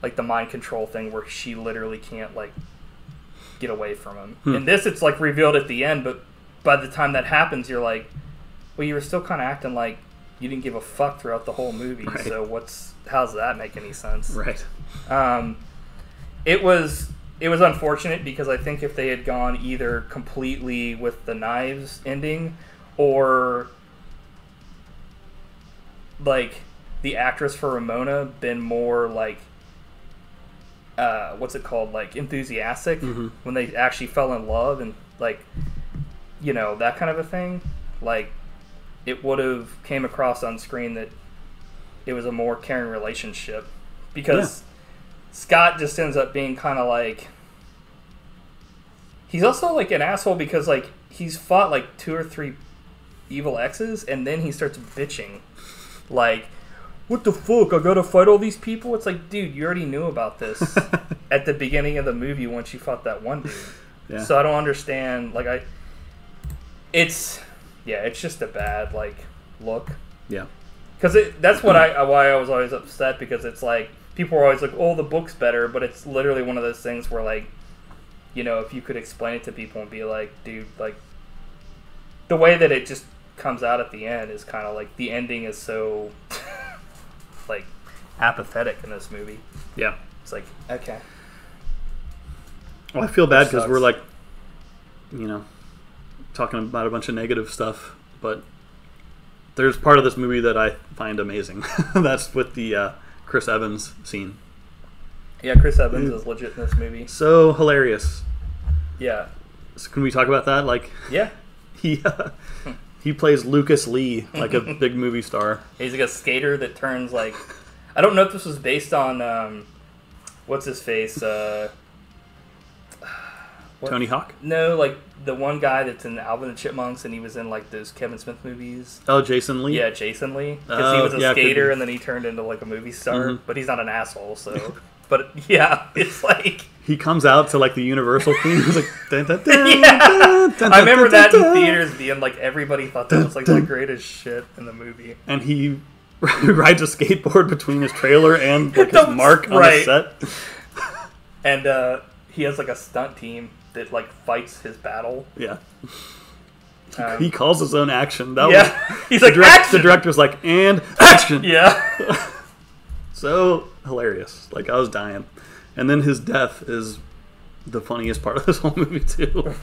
like the mind control thing where she literally can't like get away from him. In this it's like revealed at the end, but by the time that happens you're like, well, you were still kind of acting like you didn't give a fuck throughout the whole movie, right. So how's that make any sense? Right. It was unfortunate, because I think if they had gone either completely with the Knives ending, or like the actress for Ramona been more like what's it called, like enthusiastic when they actually fell in love, and like, you know, that kind of a thing, like it would have came across on screen that it was a more caring relationship, because Scott just ends up being kind of like, he's also like an asshole, because like he's fought like 2 or 3 evil exes, and then he starts bitching like, what the fuck, I gotta fight all these people? It's like, dude, you already knew about this at the beginning of the movie once you fought that one dude. Yeah. So I don't understand, like it's just a bad like look. Yeah. Because that's why I was always upset, because it's like people are always like, oh, the book's better, but it's literally one of those things where like, you know, if you could explain it to people and be like, dude, like the way that it just comes out at the end is kind of like, the ending is so like apathetic in this movie. Yeah. It's like, okay. Well, I feel bad because we're like, you know, talking about a bunch of negative stuff, but there's part of this movie that I find amazing. That's with the Chris Evans scene. Yeah, Chris Evans is legit in this movie. So hilarious. Yeah. So can we talk about that? Like, yeah, he plays Lucas Lee, like a big movie star. He's like a skater that turns like, I don't know if this was based on what's his face. Tony Hawk? No, like the one guy that's in Alvin and the Chipmunks, and he was in like those Kevin Smith movies. Oh, Jason Lee? Yeah, Jason Lee. Because he was a skater, and then he turned into like a movie star. But he's not an asshole, so. But yeah, it's like he comes out to like the Universal theme. He's like, dun, dun, dun, yeah. dun, dun, I remember dun, that dun, in theaters being like, everybody thought that was like the greatest shit in the movie. And he rides a skateboard between his trailer and like his mark on the set. And he has like a stunt team that like fights his battle. Yeah. He calls his own action. He's like, action! The director's like, and action! Yeah. So hilarious. Like, I was dying. And then his death is the funniest part of this whole movie, too.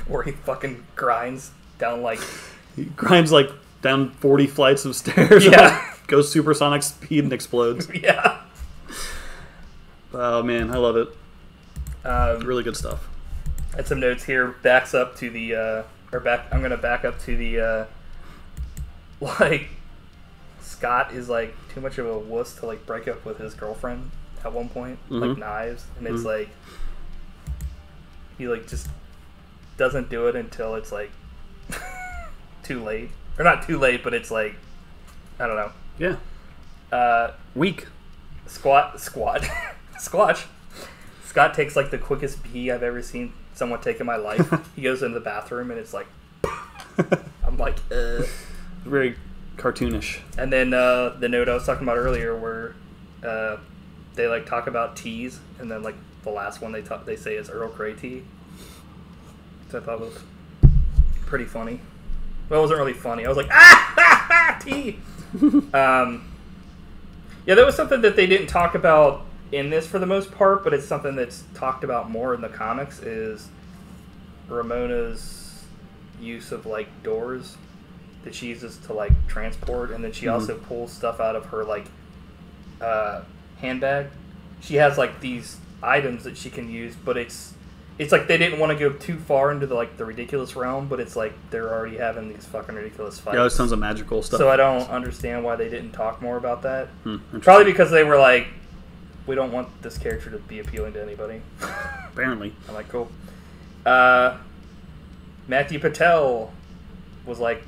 Where he fucking grinds down, like... He grinds, like, down 40 flights of stairs. Yeah. Goes supersonic speed and explodes. Yeah. Oh, man, I love it. Really good stuff. I had some notes here. Backs up to the... I'm going to back up to the... like... Scott is like too much of a wuss to like break up with his girlfriend at one point, like Knives, and it's like he like just doesn't do it until it's like too late, or not too late, but it's like I don't know. Yeah. Weak. Squatch. Scott takes like the quickest pee I've ever seen someone take in my life. He goes into the bathroom and it's like I'm like very cartoonish. And then the note I was talking about earlier where they like talk about teas, and then like the last one they say is Earl Grey tea, which I thought was pretty funny. Well, it wasn't really funny. I was like, tea. Yeah, that was something that they didn't talk about in this for the most part, but it's something that's talked about more in the comics is Ramona's use of like doors that she uses to like transport, and then she also pulls stuff out of her like handbag. She has like these items that she can use, but it's like they didn't want to go too far into the like the ridiculous realm, but it's like they're already having these fucking ridiculous fights. Yeah, there's tons of magical stuff. So I don't understand why they didn't talk more about that. Probably because they were like, we don't want this character to be appealing to anybody. Apparently. I'm like, cool. Matthew Patel was like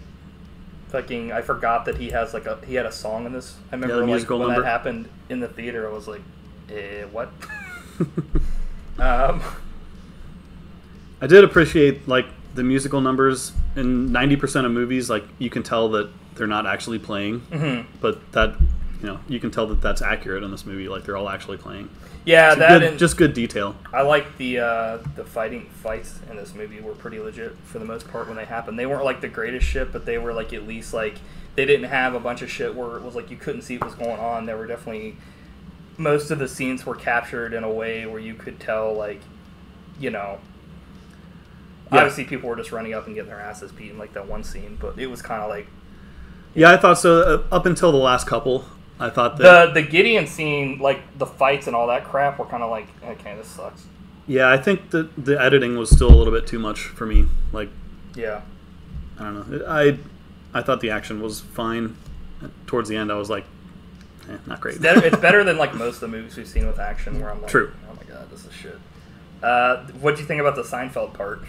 fucking, I forgot that he had a song in this. I remember like when that happened in the theater, I was like, what? I did appreciate like the musical numbers in 90% of movies. Like you can tell that they're not actually playing, but that you can tell that that's accurate in this movie. Like they're all actually playing. Yeah, just good detail. I like the fights in this movie were pretty legit for the most part when they happened. They weren't like the greatest shit, but they were like at least like they didn't have a bunch of shit where it was like you couldn't see what was going on. There were definitely most of the scenes were captured in a way where you could tell like obviously people were just running up and getting their asses beat in like that one scene, but it was kind of like I thought so up until the last couple. I thought that the Gideon scene, like the fights and all that crap, were kind of like, okay, this sucks. Yeah, I think that the editing was still a little bit too much for me. Like, yeah, I don't know. I thought the action was fine. Towards the end, I was like, not great. It's better than like most of the movies we've seen with action, where I'm like, true. Oh my god, this is shit. What do you think about the Seinfeld part?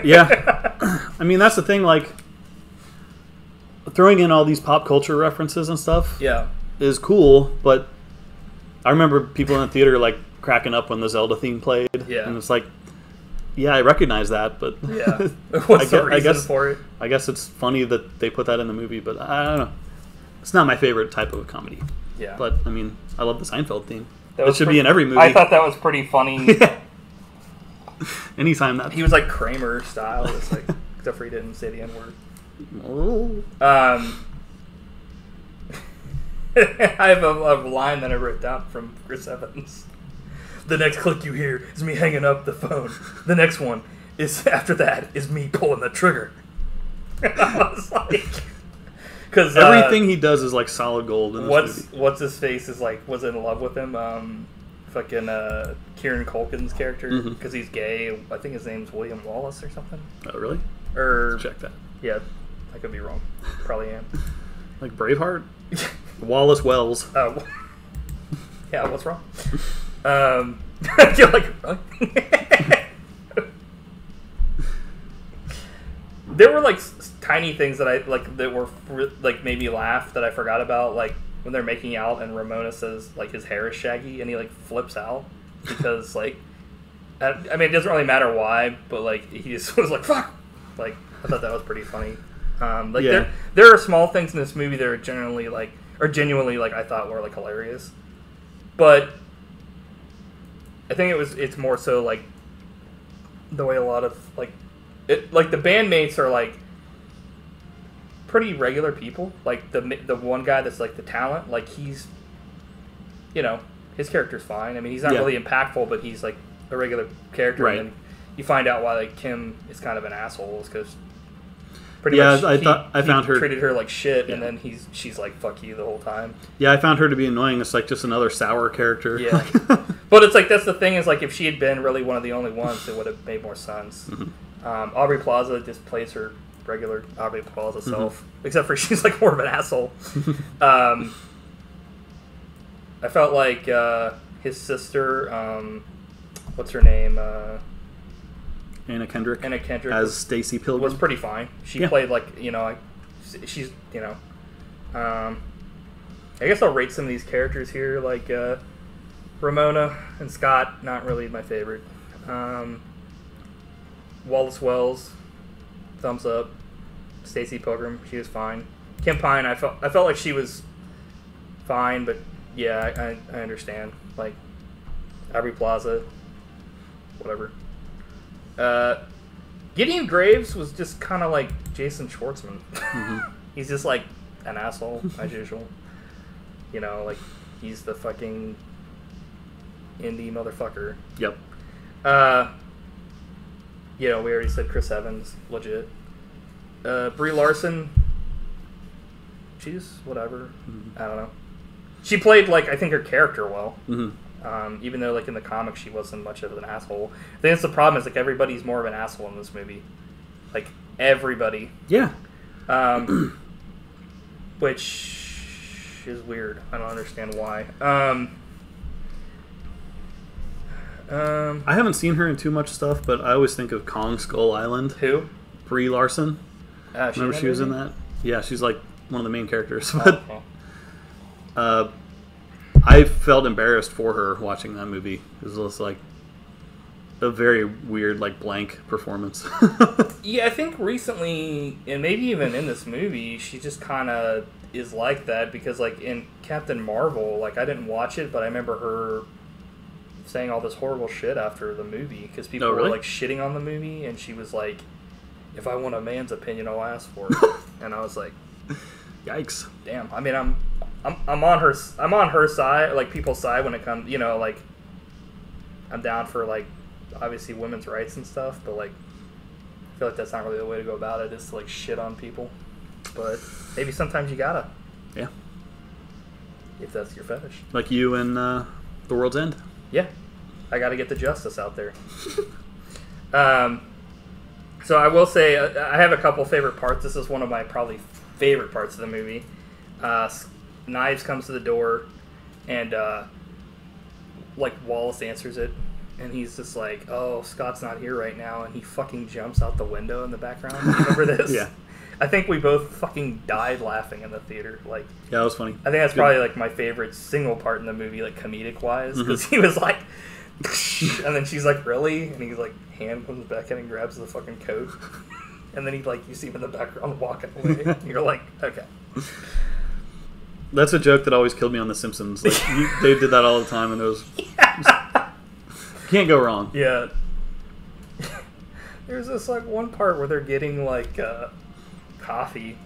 Yeah, I mean that's the thing. Like, throwing in all these pop culture references and stuff is cool, but I remember people in the theater like cracking up when the Zelda theme played, and it's like, yeah, I recognize that, but what's the reason for it? I guess it's funny that they put that in the movie, but I don't know. It's not my favorite type of a comedy. Yeah, but I mean, I love the Seinfeld theme. It should be in every movie. I thought that was pretty funny. Anytime that he was like Kramer style, it's like except for he didn't say the N-word. Oh. I have a line that I wrote down from Chris Evans. The next click you hear is me hanging up the phone. The next one is after that is me pulling the trigger. I was like, because everything he does is like solid gold. In this movie. What's his face is like was in love with him. Fucking Kieran Culkin's character because he's gay. I think his name's William Wallace or something. Oh really? Or let's check that. Yeah, I could be wrong. Probably am. Like Braveheart? Wallace Wells. Oh. Yeah, what's wrong? You're like, there were like tiny things that I like that were like made me laugh that I forgot about, like when they're making out and Ramona says like his hair is shaggy and he like flips out because like I mean it doesn't really matter why, but like he just was like fuck. Like I thought that was pretty funny. There are small things in this movie that are genuinely like I thought were like hilarious, but I think it's more so like the way a lot of like like the bandmates are like pretty regular people. Like the one guy that's like the talent, like he's, you know, his character's fine. I mean, he's not really impactful, but he's like a regular character. Right. And then you find out why like Kim is kind of an asshole, because pretty much I found her treated her like shit, and then she's like fuck you the whole time. Yeah, I found her to be annoying. It's like just another sour character. Yeah, but it's like that's the thing is like if she had been really one of the only ones, it would have made more sense. Aubrey Plaza just plays her regular Aubrey Plaza self, except for she's like more of an asshole. I felt like his sister, what's her name? Anna Kendrick. Anna Kendrick as Stacy Pilgrim was pretty fine. She played like, you know, she's, you know, I guess I'll rate some of these characters here. Like Ramona and Scott, not really my favorite. Wallace Wells, thumbs up. Stacy Pilgrim, she was fine. Kim Pine, I felt like she was fine, but yeah, I understand. Like Aubrey Plaza, whatever. Gideon Graves was just kind of like Jason Schwartzman. He's just like an asshole as usual. You know, like he's the fucking indie motherfucker. Yep. You know, we already said Chris Evans, legit. Brie Larson, she's whatever. I don't know. She played like I think her character well. Even though like in the comics she wasn't much of an asshole. I think that's the problem is like everybody's more of an asshole in this movie. Like everybody. Yeah. Which is weird. I don't understand why. I haven't seen her in too much stuff, but I always think of Kong Skull Island. Who? Brie Larson. Remember she was in that? Yeah, she's like one of the main characters. But I felt embarrassed for her watching that movie. It was just like a very weird, like blank performance. Yeah, I think recently, and maybe even in this movie, she just kind of is like that because, like in Captain Marvel, like I didn't watch it, but I remember her saying all this horrible shit after the movie because people were like shitting on the movie, and she was like, "If I want a man's opinion, I'll ask for it." And I was like, "Yikes!" Damn. I mean, I'm on her side, like people's side when it comes, you know, like I'm down for like obviously women's rights and stuff, but like I feel like that's not really the way to go about it, is to like shit on people. But maybe sometimes you gotta. Yeah. If that's your fetish. Like you in The World's End. Yeah. I gotta get the justice out there. So I will say I have a couple favorite parts. This is one of my probably favorite parts of the movie. Knives comes to the door, and like Wallace answers it, and he's just like, "Oh, Scott's not here right now," and he fucking jumps out the window in the background. Remember this? Yeah. I think we both fucking died laughing in the theater. Like, yeah, that was funny. I think that's probably like my favorite single part in the movie, like comedic wise, because he was like, and then she's like, "Really?" And he's like, hand comes back in and grabs the fucking coat, and then he like you see him in the background walking away. And you're like, okay. That's a joke that always killed me on The Simpsons. Like they did that all the time, and it was can't go wrong. Yeah. There's this like one part where they're getting like coffee,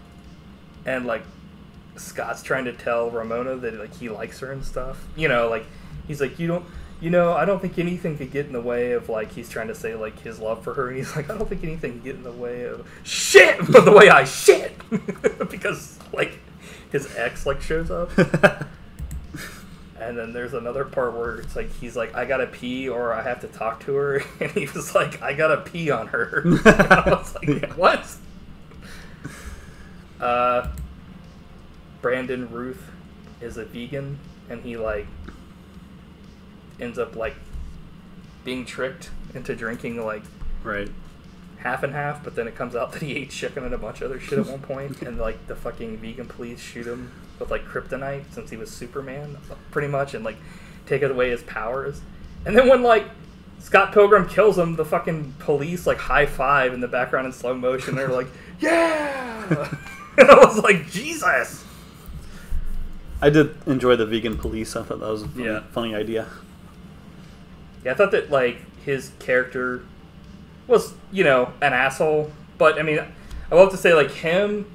and like Scott's trying to tell Ramona that like he likes her and stuff. You know, like he's like, I don't think anything could get in the way of like he's trying to say like his love for her, and he's like, I don't think anything can get in the way of shit, but the way I shit because like his ex like shows up. And then there's another part where it's like he's like, I gotta pee or I have to talk to her, and he was like, I gotta pee on her. And I was like, what? Brandon Ruth is a vegan, and he like ends up like being tricked into drinking like half and half, but then it comes out that he ate chicken and a bunch of other shit at one point, and like the fucking vegan police shoot him with like kryptonite since he was Superman pretty much, and like take away his powers. And then when like Scott Pilgrim kills him, the fucking police like high five in the background in slow motion. They're like, yeah. And I was like, Jesus. I did enjoy the vegan police. I thought that was a funny idea. Yeah, I thought that like his character was, an asshole. But, I mean, I will have to say, like, him,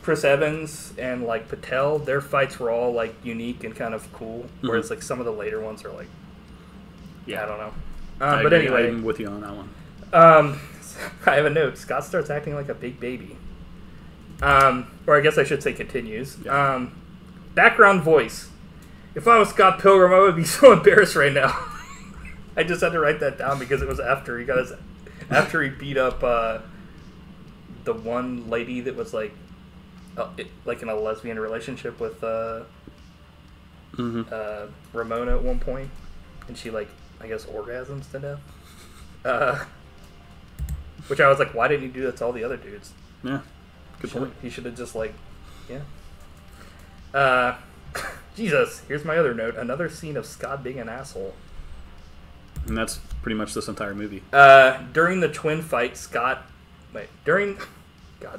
Chris Evans, and, like, Patel, their fights were all, like, unique and kind of cool. Whereas, like, some of the later ones are, like, I don't know. But anyway. I'm with you on that one. I have a note. Scott starts acting like a big baby. Or I guess I should say continues. Yeah. Background voice. If I was Scott Pilgrim, I would be so embarrassed right now. I just had to write that down because it was after he beat up the one lady that was like in a lesbian relationship with Ramona at one point, and she like I guess orgasms to death. Which I was like, why didn't you do that to all the other dudes? Yeah, good point. He should have just like, Jesus. Here's my other note. Another scene of Scott being an asshole. And that's pretty much this entire movie. During the twin fight, God,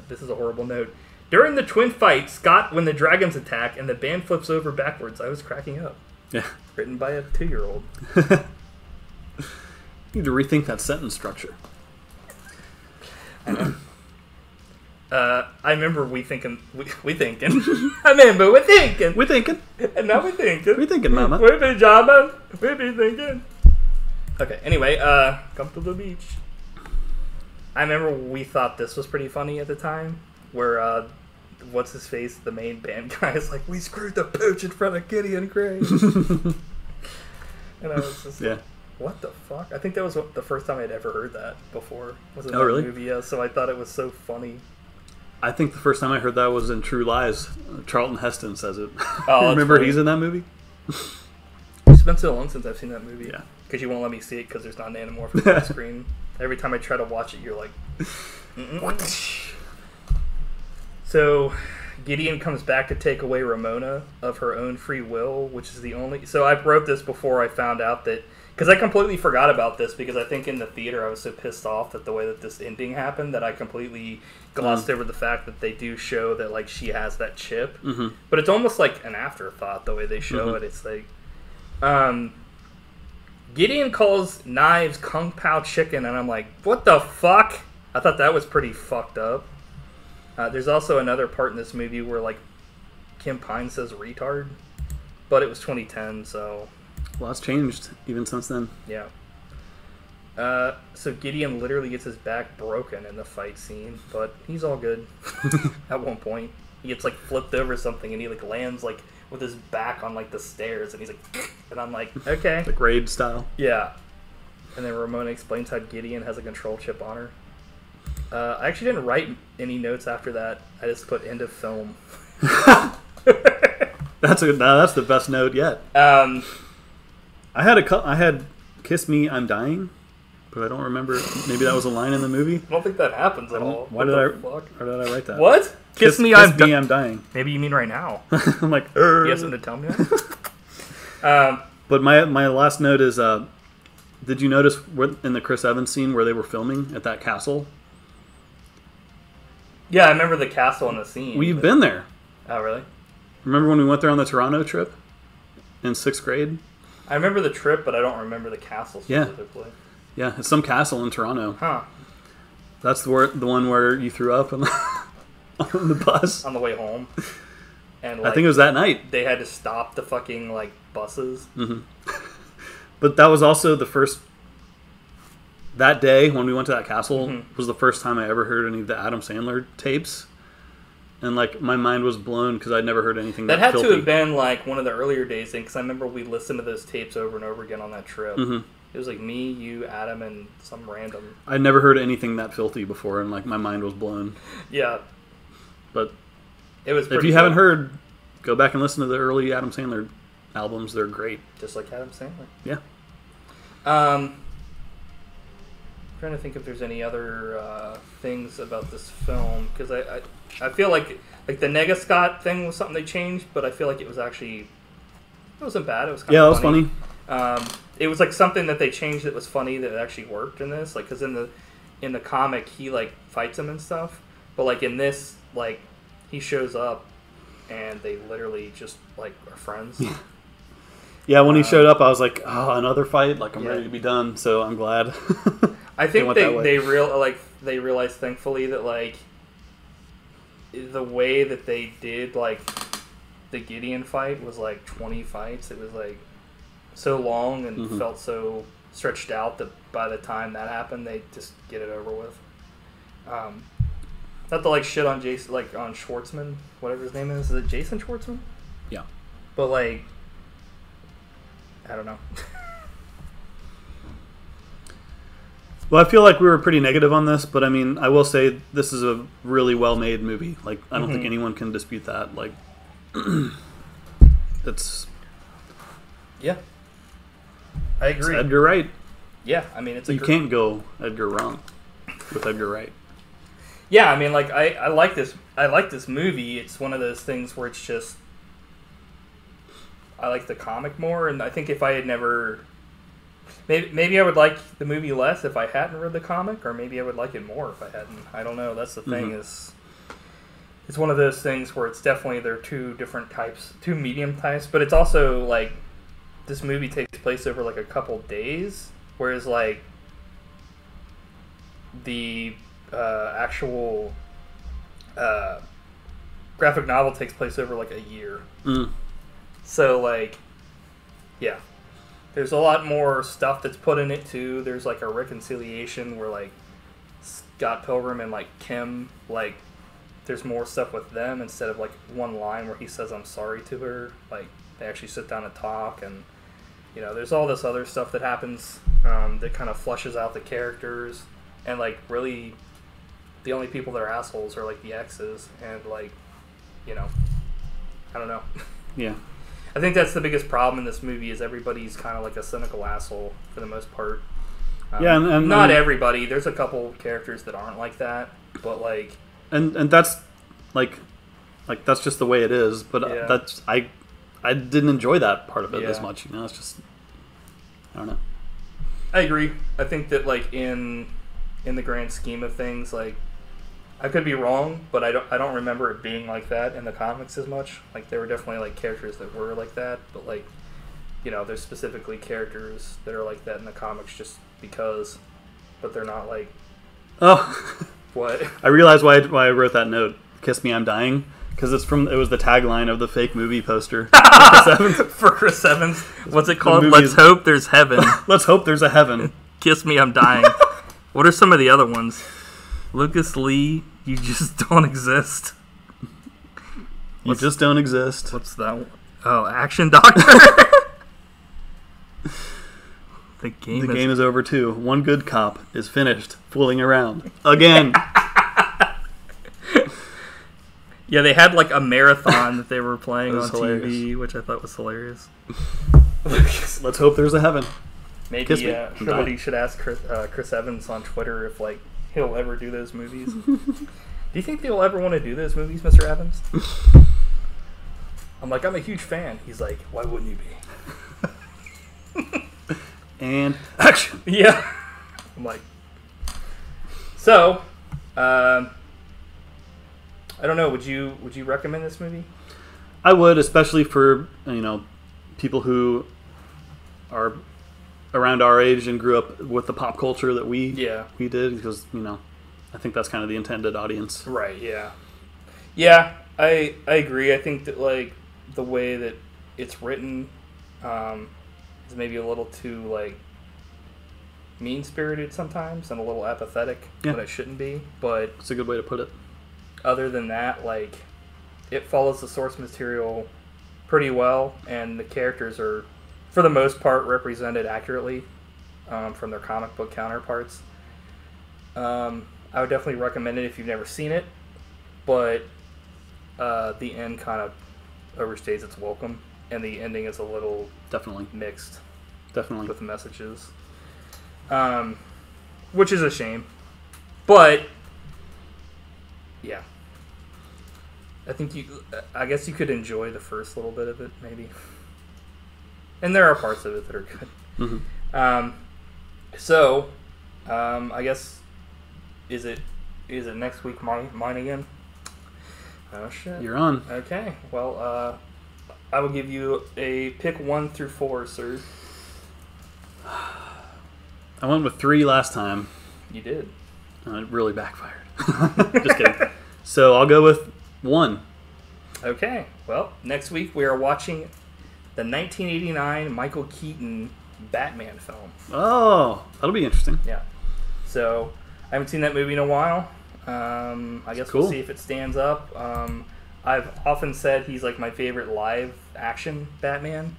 this is a horrible note. During the twin fight, Scott, when the dragons attack and the band flips over backwards, I was cracking up. Yeah. Written by a 2-year-old. You need to rethink that sentence structure. I know. I remember we thinking. I remember we're thinking. We're thinking. And now we're thinking. We're thinking, mama. We've been jamming. We've been thinking. Okay, anyway, come to the beach. I remember we thought this was pretty funny at the time, where, what's his face, the main band guy is like, we screwed the pooch in front of Gideon Graves. And I was just like, what the fuck? I think that was the first time I'd ever heard that before. Was in that really? movie, yeah, so I thought it was so funny. I think the first time I heard that was in True Lies. Charlton Heston says it. Oh, remember funny. He's in that movie? It's been so long since I've seen that movie. Yeah. Because you won't let me see it because there's not an anamorphic on screen. Every time I try to watch it, you're like, what? So Gideon comes back to take away Ramona of her own free will, which is the only... So I wrote this before I found out that... Because I completely forgot about this because I think in the theater I was so pissed off that the way that this ending happened that I completely glossed over the fact that they do show that like she has that chip. But it's almost like an afterthought the way they show it. It's like... Gideon calls knives Kung Pao chicken, and I'm like, what the fuck? I thought that was pretty fucked up. There's also another part in this movie where, like, Kim Pine says retard, but it was 2010, so... Well, that's changed even since then. Yeah. So Gideon literally gets his back broken in the fight scene, but he's all good at one point. He gets, like, flipped over something, and he, like, lands, like... with his back on like the stairs, and he's like, and I'm like, okay, like Raid style. Yeah. And then Ramona explains how Gideon has a control chip on her. I actually didn't write any notes after that. I just put end of film. That's the best note yet. I had Kiss Me, I'm Dying, but I don't remember. Maybe that was a line in the movie. I don't think that happens at all. Why did I write that? What? Kiss me, I'm dying. Maybe you mean right now. I'm like, you have something to tell me? But my last note is, did you notice in the Chris Evans scene where they were filming at that castle? Yeah, I remember the castle in the scene. We've been there. Oh, really? Remember when we went there on the Toronto trip in 6th grade? I remember the trip, but I don't remember the castle specifically. Yeah, it's some castle in Toronto. Huh. That's the one where you threw up on the bus. On the way home. And I think it was that night. They had to stop the fucking, like, buses. But that was also the first... That day, when we went to that castle, was the first time I ever heard any of the Adam Sandler tapes. And, like, my mind was blown because I'd never heard anything that had filthy. to have been, like, one of the earlier days, because I remember we listened to those tapes over and over again on that trip. It was, like, me, you, Adam, and some random... I'd never heard anything that filthy before, and, like, my mind was blown. Yeah. But it was if you haven't heard, go back and listen to the early Adam Sandler albums. They're great. Just like Adam Sandler. Yeah. Trying to think if there's any other things about this film, because I feel like the Nega Scott thing was something they changed, but I feel like it wasn't bad. It was kind of funny. It was like something that they changed that was funny that actually worked in this, like because in the comic he like fights him and stuff, but like in this like he shows up and they literally just like are friends. Yeah, when he showed up, I was like, oh, another fight? Like, I'm ready to be done, so I'm glad. I think they realized thankfully that like the way that they did like the Gideon fight was like 20 fights. It was like so long and felt so stretched out that by the time that happened, they just get it over with. Not to like shit on Jason, like on Schwartzman, whatever his name is. Is it Jason Schwartzman? Yeah. But like, I don't know. Well, I feel like we were pretty negative on this, but I mean, I will say this is a really well-made movie. Like, I don't think anyone can dispute that. Like, that's... Yeah. I agree. It's Edgar Wright. Yeah, I mean, you can't go Edgar wrong with Edgar Wright. Yeah, I mean, like, I like this. I like this movie. It's one of those things where it's just... I like the comic more, and I think if I had never... Maybe I would like the movie less if I hadn't read the comic, or maybe I would like it more if I hadn't. I don't know. That's the thing. Is it's one of those things where it's definitely there are two different types, two medium types, but it's also like this movie takes place over like a couple days, whereas like the actual graphic novel takes place over like a year. So like, yeah. There's a lot more stuff that's put in it, too. There's, like, a reconciliation where, like, Scott Pilgrim and, like, Kim, like, there's more stuff with them instead of, like, one line where he says, I'm sorry to her. Like, they actually sit down and talk, and, you know, there's all this other stuff that happens that kind of flushes out the characters. And, like, really, the only people that are assholes are, like, the exes. And, like, you know, I don't know. Yeah. I think that's the biggest problem in this movie is everybody's kind of like a cynical asshole for the most part. Yeah, and not everybody. There's a couple characters that aren't like that, but like, and that's like that's just the way it is. But yeah. that's I didn't enjoy that part of it as much. You know, it's just I don't know. I agree. I think that like in the grand scheme of things, like. I could be wrong, but I don't remember it being like that in the comics as much. Like there were definitely like characters that were like that, but like, you know, there's specifically characters that are like that in the comics just because, but they're not like. Oh, what? I realized why I wrote that note. "Kiss me, I'm dying," because it was the tagline of the fake movie poster for Chris Evans. What's it called? Let's hope there's heaven. Let's hope there's a heaven. Kiss me, I'm dying. What are some of the other ones? Lucas Lee, you just don't exist. You just don't exist. What's that one? Oh, Action Doctor. The game is over too. One good cop is finished fooling around again. Yeah, they had like a marathon that they were playing on hilarious. TV, which I thought was hilarious. Let's hope there's a heaven. Maybe somebody should ask Chris Evans on Twitter if like he'll ever do those movies. Do you think they'll ever want to do those movies, Mr. Evans? I'm like, I'm a huge fan. He's like, why wouldn't you be? And action. Yeah. I'm like, so, I don't know. Would you recommend this movie? I would, especially for people who are around our age and grew up with the pop culture that we did, because I think that's kind of the intended audience. Right. Yeah. Yeah, I agree. I think that like the way that it's written is maybe a little too like mean-spirited sometimes and a little apathetic when it shouldn't be. But it's a good way to put it. Other than that, like it follows the source material pretty well, and the characters are, for the most part, represented accurately from their comic book counterparts. I would definitely recommend it if you've never seen it, but the end kind of overstays its welcome, and the ending is a little mixed. Definitely. With messages. Which is a shame. But, yeah. I guess you could enjoy the first little bit of it, maybe. And there are parts of it that are good. Mm-hmm. I guess, is it next week mine again? Oh, shit. You're on. Okay. Well, I will give you a pick 1 through 4, sir. I went with 3 last time. You did. It really backfired. Just kidding. So I'll go with 1. Okay. Well, next week we are watching the 1989 Michael Keaton Batman film. Oh, that'll be interesting. Yeah. So I haven't seen that movie in a while. I guess Cool. we'll see if it stands up. I've often said he's like my favorite live action Batman.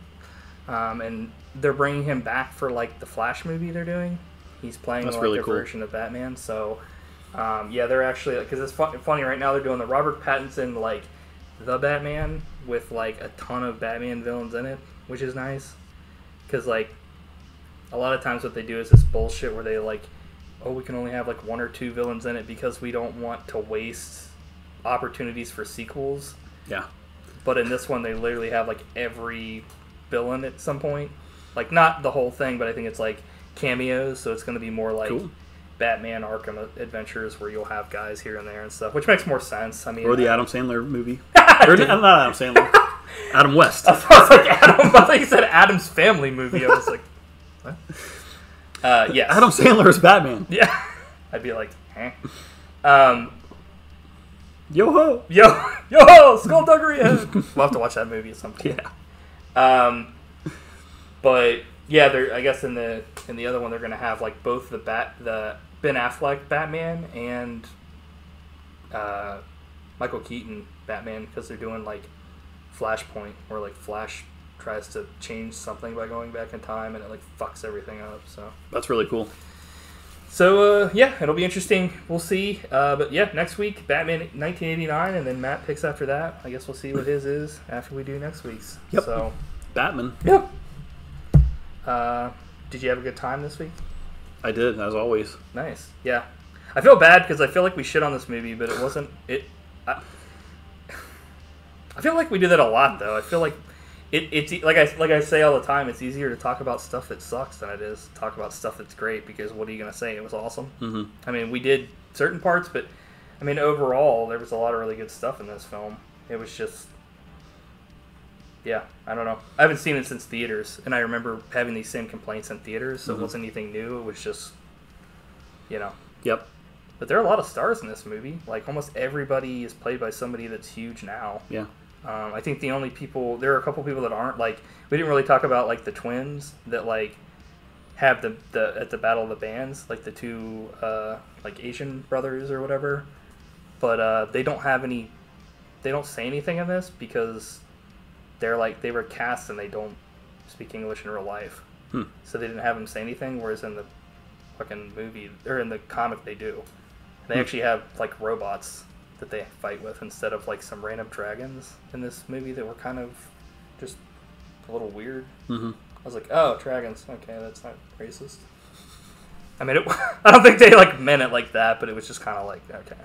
And they're bringing him back for like the Flash movie they're doing. He's playing like really a cool version of Batman. So yeah, they're actually, because it's funny right now they're doing the Robert Pattinson like the Batman with like a ton of Batman villains in it, which is nice. Because like a lot of times what they do is this bullshit where they like, oh, we can only have like 1 or 2 villains in it because we don't want to waste opportunities for sequels. Yeah. But in this one, they literally have like every villain at some point. Like not the whole thing, but I think it's like cameos. So it's going to be more like Cool. Batman Arkham Adventures, where you'll have guys here and there and stuff, which makes more sense. I mean, Or the Adam Sandler movie. Or not Adam Sandler. Adam West. I was like Adam. I thought you said Adam's Family movie. I was like, what? Yes. Adam Sandler is Batman. Yeah. I'd be like, eh. Yo ho. Yo, skullduggery. We'll have to watch that movie at some point. Yeah. But yeah, they're, I guess in the other one they're gonna have like both the Ben Affleck Batman and Michael Keaton Batman, because they're doing like Flashpoint, where like Flash tries to change something by going back in time and it like fucks everything up. So That's really cool. So yeah, it'll be interesting. We'll see. But yeah, next week Batman 1989, and then Matt picks after that. I guess we'll see what his is after we do next week's. Yep. So Batman. yep. Did you have a good time this week? I did, as always. Nice. Yeah. I feel bad because I feel like we shit on this movie, but it wasn't. I feel like we do that a lot, though. I feel like it's like I say all the time. It's easier to talk about stuff that sucks than it is to talk about stuff that's great, because what are you gonna say? It was awesome. Mm-hmm. I mean, we did certain parts, but I mean, overall, there was a lot of really good stuff in this film. It was just, yeah, I don't know. I haven't seen it since theaters, and I remember having these same complaints in theaters, so it wasn't anything new. It was just, you know. Yep. But there are a lot of stars in this movie. Like, almost everybody is played by somebody that's huge now. Yeah. I think the only people, there are a couple people that aren't, like, we didn't really talk about, like, the twins that, like, have the at the Battle of the Bands, like, the two, like, Asian brothers or whatever. But they don't have any, they don't say anything in this because they're, like, they were cast and they don't speak English in real life. So they didn't have them say anything, whereas in the fucking movie, or in the comic, they do. They actually have, like, robots that they fight with instead of like some random dragons in this movie that were kind of just a little weird. I was like, oh, dragons, okay, that's not racist. I mean, I don't think they like meant it like that, but it was just kind of like, okay.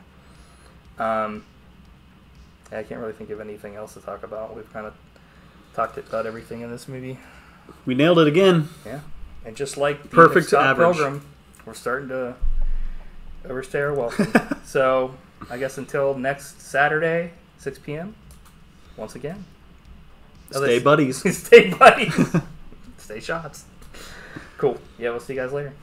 Yeah, I can't really think of anything else to talk about. We've kind of talked about everything in this movie. We nailed it again. Yeah, and just like the Perfect Scott average. Pilgrim, we're starting to overstay our welcome. So I guess until next Saturday, 6 p.m., once again. Stay buddies. Stay buddies. Stay shots. Cool. Yeah, we'll see you guys later.